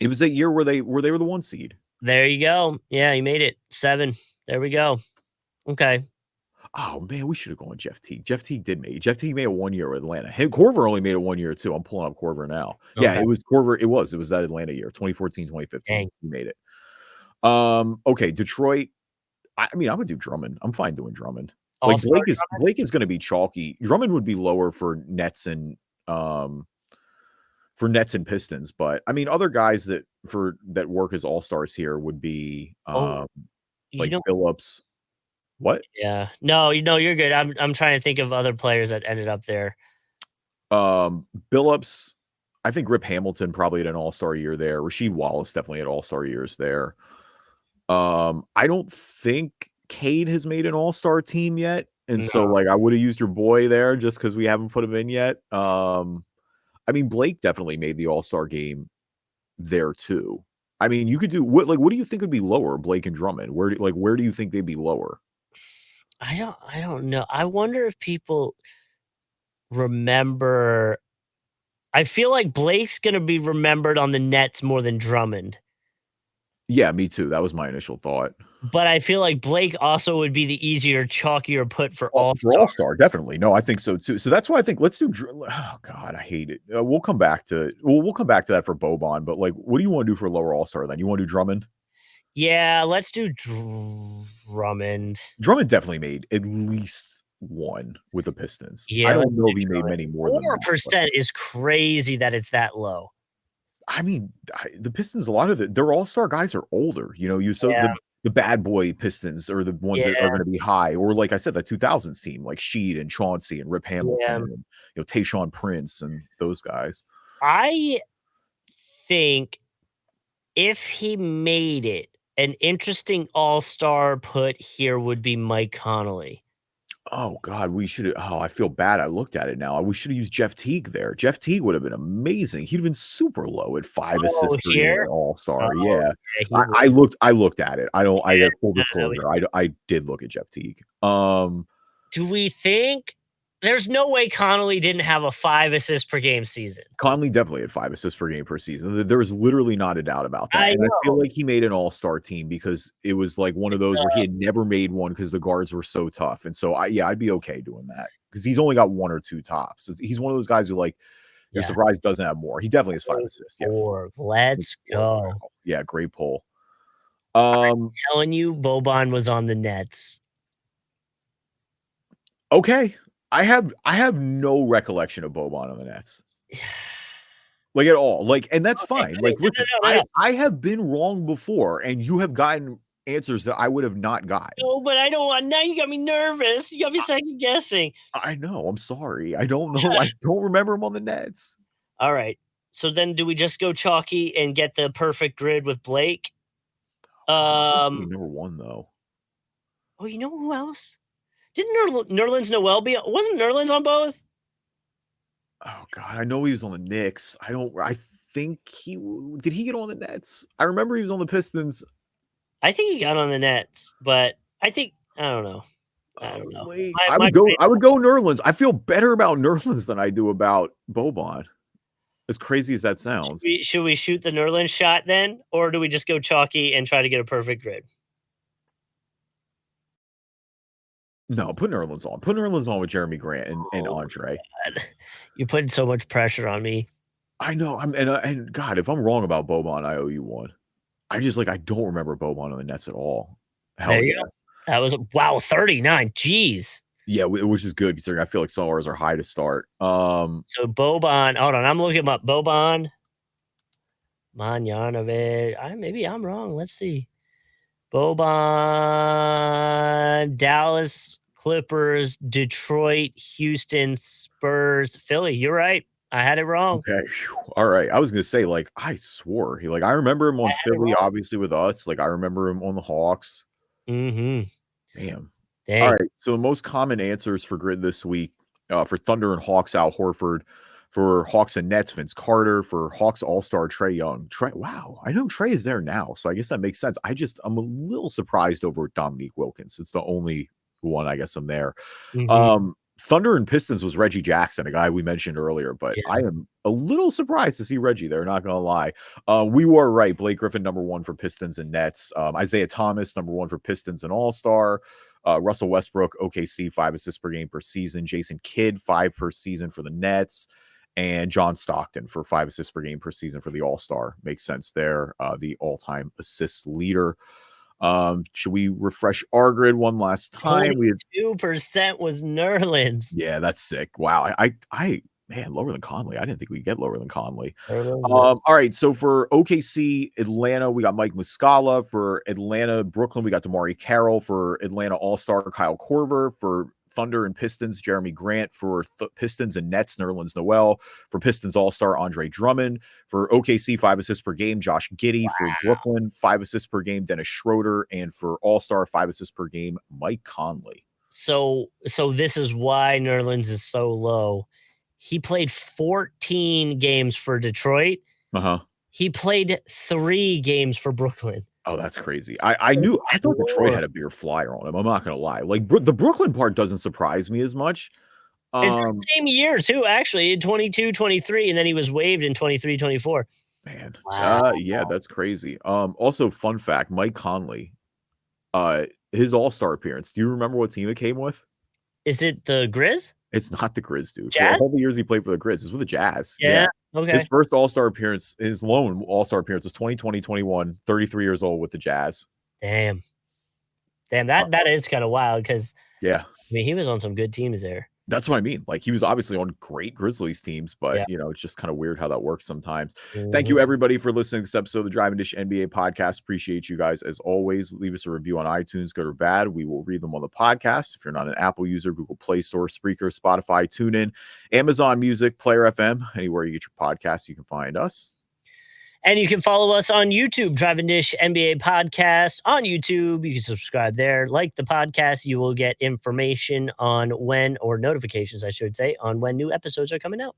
It was that year where they were the 1 seed. There you go. Yeah, he made it. 7. There we go. Okay. Oh man, we should have gone Jeff Teague. Jeff Teague made it 1 year with Atlanta. Korver only made it 1 year too. I'm pulling up Korver now. Okay. Yeah, it was Korver. It was that Atlanta year, 2014, 2015. Dang. He made it. Okay, Detroit. I mean, I would do Drummond. I'm fine doing Drummond. Like Blake is going to be chalky. Drummond would be lower for Nets and Pistons, but I mean, other guys that work as all-stars here would be like Phillips. What? Yeah. No, you're good. I'm trying to think of other players that ended up there. Billups, I think Rip Hamilton probably had an all-star year there. Rasheed Wallace definitely had all-star years there. I don't think Cade has made an all-star team yet. And so like I would have used your boy there just because we haven't put him in yet. I mean, Blake definitely made the all-star game there too. I mean, you could do what do you think would be lower, Blake and Drummond? Where do you think they'd be lower? I don't know. I wonder if people remember. I feel like Blake's going to be remembered on the Nets more than Drummond. Yeah, me too. That was my initial thought. But I feel like Blake also would be the easier, chalkier put for all-star. For all-star, definitely. No, I think so too. So that's why I think let's do. Oh God, I hate it. We'll come back to that for Boban. But like, what do you want to do for lower all-star then? You want to do Drummond? Yeah, let's do Drummond. Drummond definitely made at least one with the Pistons. Yeah, I don't know if he made many more than 4% is crazy that it's that low. I mean, the Pistons, a lot of their all-star guys are older. So Yeah, the bad boy Pistons are the ones that are yeah, going to be high, or like I said, the 2000s team, like Sheed and Chauncey and Rip Hamilton, yeah. and Tayshaun Prince and those guys. I think if he made it, an interesting all-star put here would be Mike Conley. Oh God, we should have. Oh, I feel bad. I looked at it now. We should have used Jeff Teague there. Jeff Teague would have been amazing. He'd have been super low at 5 assists Oh, per game here? at All Oh, Star. Yeah, yeah, he I, would. I looked. I looked at it. I don't. I Yeah, got full no, no, disclosure. I did look at Jeff Teague. do we think there's no way Connolly didn't have a 5 assist per game season? Conley definitely had 5 assists per game per season. There was literally not a doubt about that. I And I feel know. like he made an all-star team because it was like one of those where he had never made one because the guards were so tough. And so I'd be okay doing that because he's only got 1 or 2 tops. He's one of those guys who like you're Yeah. surprised doesn't have more. He definitely has 5 assists. Yeah. 4. Let's go. Wow. Yeah, great pull. Telling you, Boban was on the Nets. Okay. I have no recollection of Boban on the Nets. Like at all. Like, and that's fine. Like, listen, No. I have been wrong before, and you have gotten answers that I would have not gotten. No, but I don't want now you got me nervous. You got me second guessing. I know. I'm sorry. I don't know. I don't remember him on the Nets. All right. So then do we just go chalky and get the perfect grid with Blake? Number 1 though. Oh, you know who else? Didn't Nerlens Noel be wasn't Nerlens on both? Oh God, I know he was on the Knicks. I think did he get on the Nets? I remember he was on the Pistons. I think he got on the Nets, but I don't know. I don't know. Wait, I would go Nerlens. I feel better about Nerlens than I do about Boban. As crazy as that sounds. Should we shoot the Nerlens shot then, or do we just go chalky and try to get a perfect grid? No, put Nerlens on. Put Nerlens on with Jeremy Grant and Andre. God. You're putting so much pressure on me. I know. And God, if I'm wrong about Boban, I owe you one. I don't remember Boban on the Nets at all. Hell yeah. That was 39. Jeez. Yeah, which is good considering I feel like some of ours are high to start. So Boban, hold on, I'm looking him up. Boban, Marjanovic. Maybe I'm wrong. Let's see. Boban, Dallas, Clippers, Detroit, Houston, Spurs, Philly. You're right. I had it wrong. Okay. All right. I was gonna say, like, I swore I remember him on Philly, obviously with us. Like, I remember him on the Hawks. Mm-hmm. Damn. Dang. All right. So the most common answers for grid this week, for Thunder and Hawks, Al Horford. For Hawks and Nets, Vince Carter. For Hawks All-Star, Trae Young. Wow, I know Trae is there now, so I guess that makes sense. I'm a little surprised over Dominique Wilkins. It's the only one I guess I'm there. Mm-hmm. Thunder and Pistons was Reggie Jackson, a guy we mentioned earlier, but I am a little surprised to see Reggie there, not gonna lie. We were right. Blake Griffin, number 1 for Pistons and Nets. Isaiah Thomas, number 1 for Pistons and All-Star. Russell Westbrook, OKC, 5 assists per game per season. Jason Kidd, 5 per season for the Nets. And John Stockton for 5 assists per game per season for the All-Star. Makes sense there. The all-time assists leader. Should we refresh our grid one last time? We had 2% was Nerlens. Yeah, that's sick. Wow. Man, lower than Conley. I didn't think we'd get lower than Conley. All right. So for OKC, Atlanta, we got Mike Muscala. For Atlanta, Brooklyn, we got Damari Carroll. For Atlanta All-Star, Kyle Korver. For Thunder and Pistons, Jeremy Grant. For Pistons and Nets, Nerlens Noel. For Pistons All-Star, Andre Drummond. For OKC, 5 assists per game, Josh Giddey. For Brooklyn, 5 assists per game, Dennis Schroeder. And for All-Star, 5 assists per game, Mike Conley. So this is why Nerlens is so low. He played 14 games for Detroit. He played 3 games for Brooklyn. Oh, that's crazy. I thought Detroit had a bigger flyer on him. I'm not gonna lie. Like the Brooklyn part doesn't surprise me as much. It's the same year too, actually, in 22, 23, and then he was waived in 23, 24. Man. Wow. Yeah, that's crazy. Also, fun fact, Mike Conley, his All-Star appearance. Do you remember what team it came with? Is it the Grizz? It's not the Grizz, dude. Jazz? For all the years he played for the Grizz, it's with the Jazz. Yeah. Okay. His first All-Star appearance, his lone All-Star appearance was 2020-21, 33 years old with the Jazz. Damn, that is kind of wild because I mean he was on some good teams there. That's what I mean. Like, he was obviously on great Grizzlies teams, but, Yeah. it's just kind of weird how that works sometimes. Thank you, Mhm. everybody, for listening to this episode of the Drive and Dish NBA podcast. Appreciate you guys as always. Leave us a review on iTunes, good or bad. We will read them on the podcast. If you're not an Apple user, Google Play Store, Spreaker, Spotify, TuneIn, Amazon Music, Player FM, anywhere you get your podcasts, you can find us. And you can follow us on YouTube, Drive and Dish NBA Podcast on YouTube. You can subscribe there. Like the podcast, you will get information on when, or notifications, I should say, on when new episodes are coming out.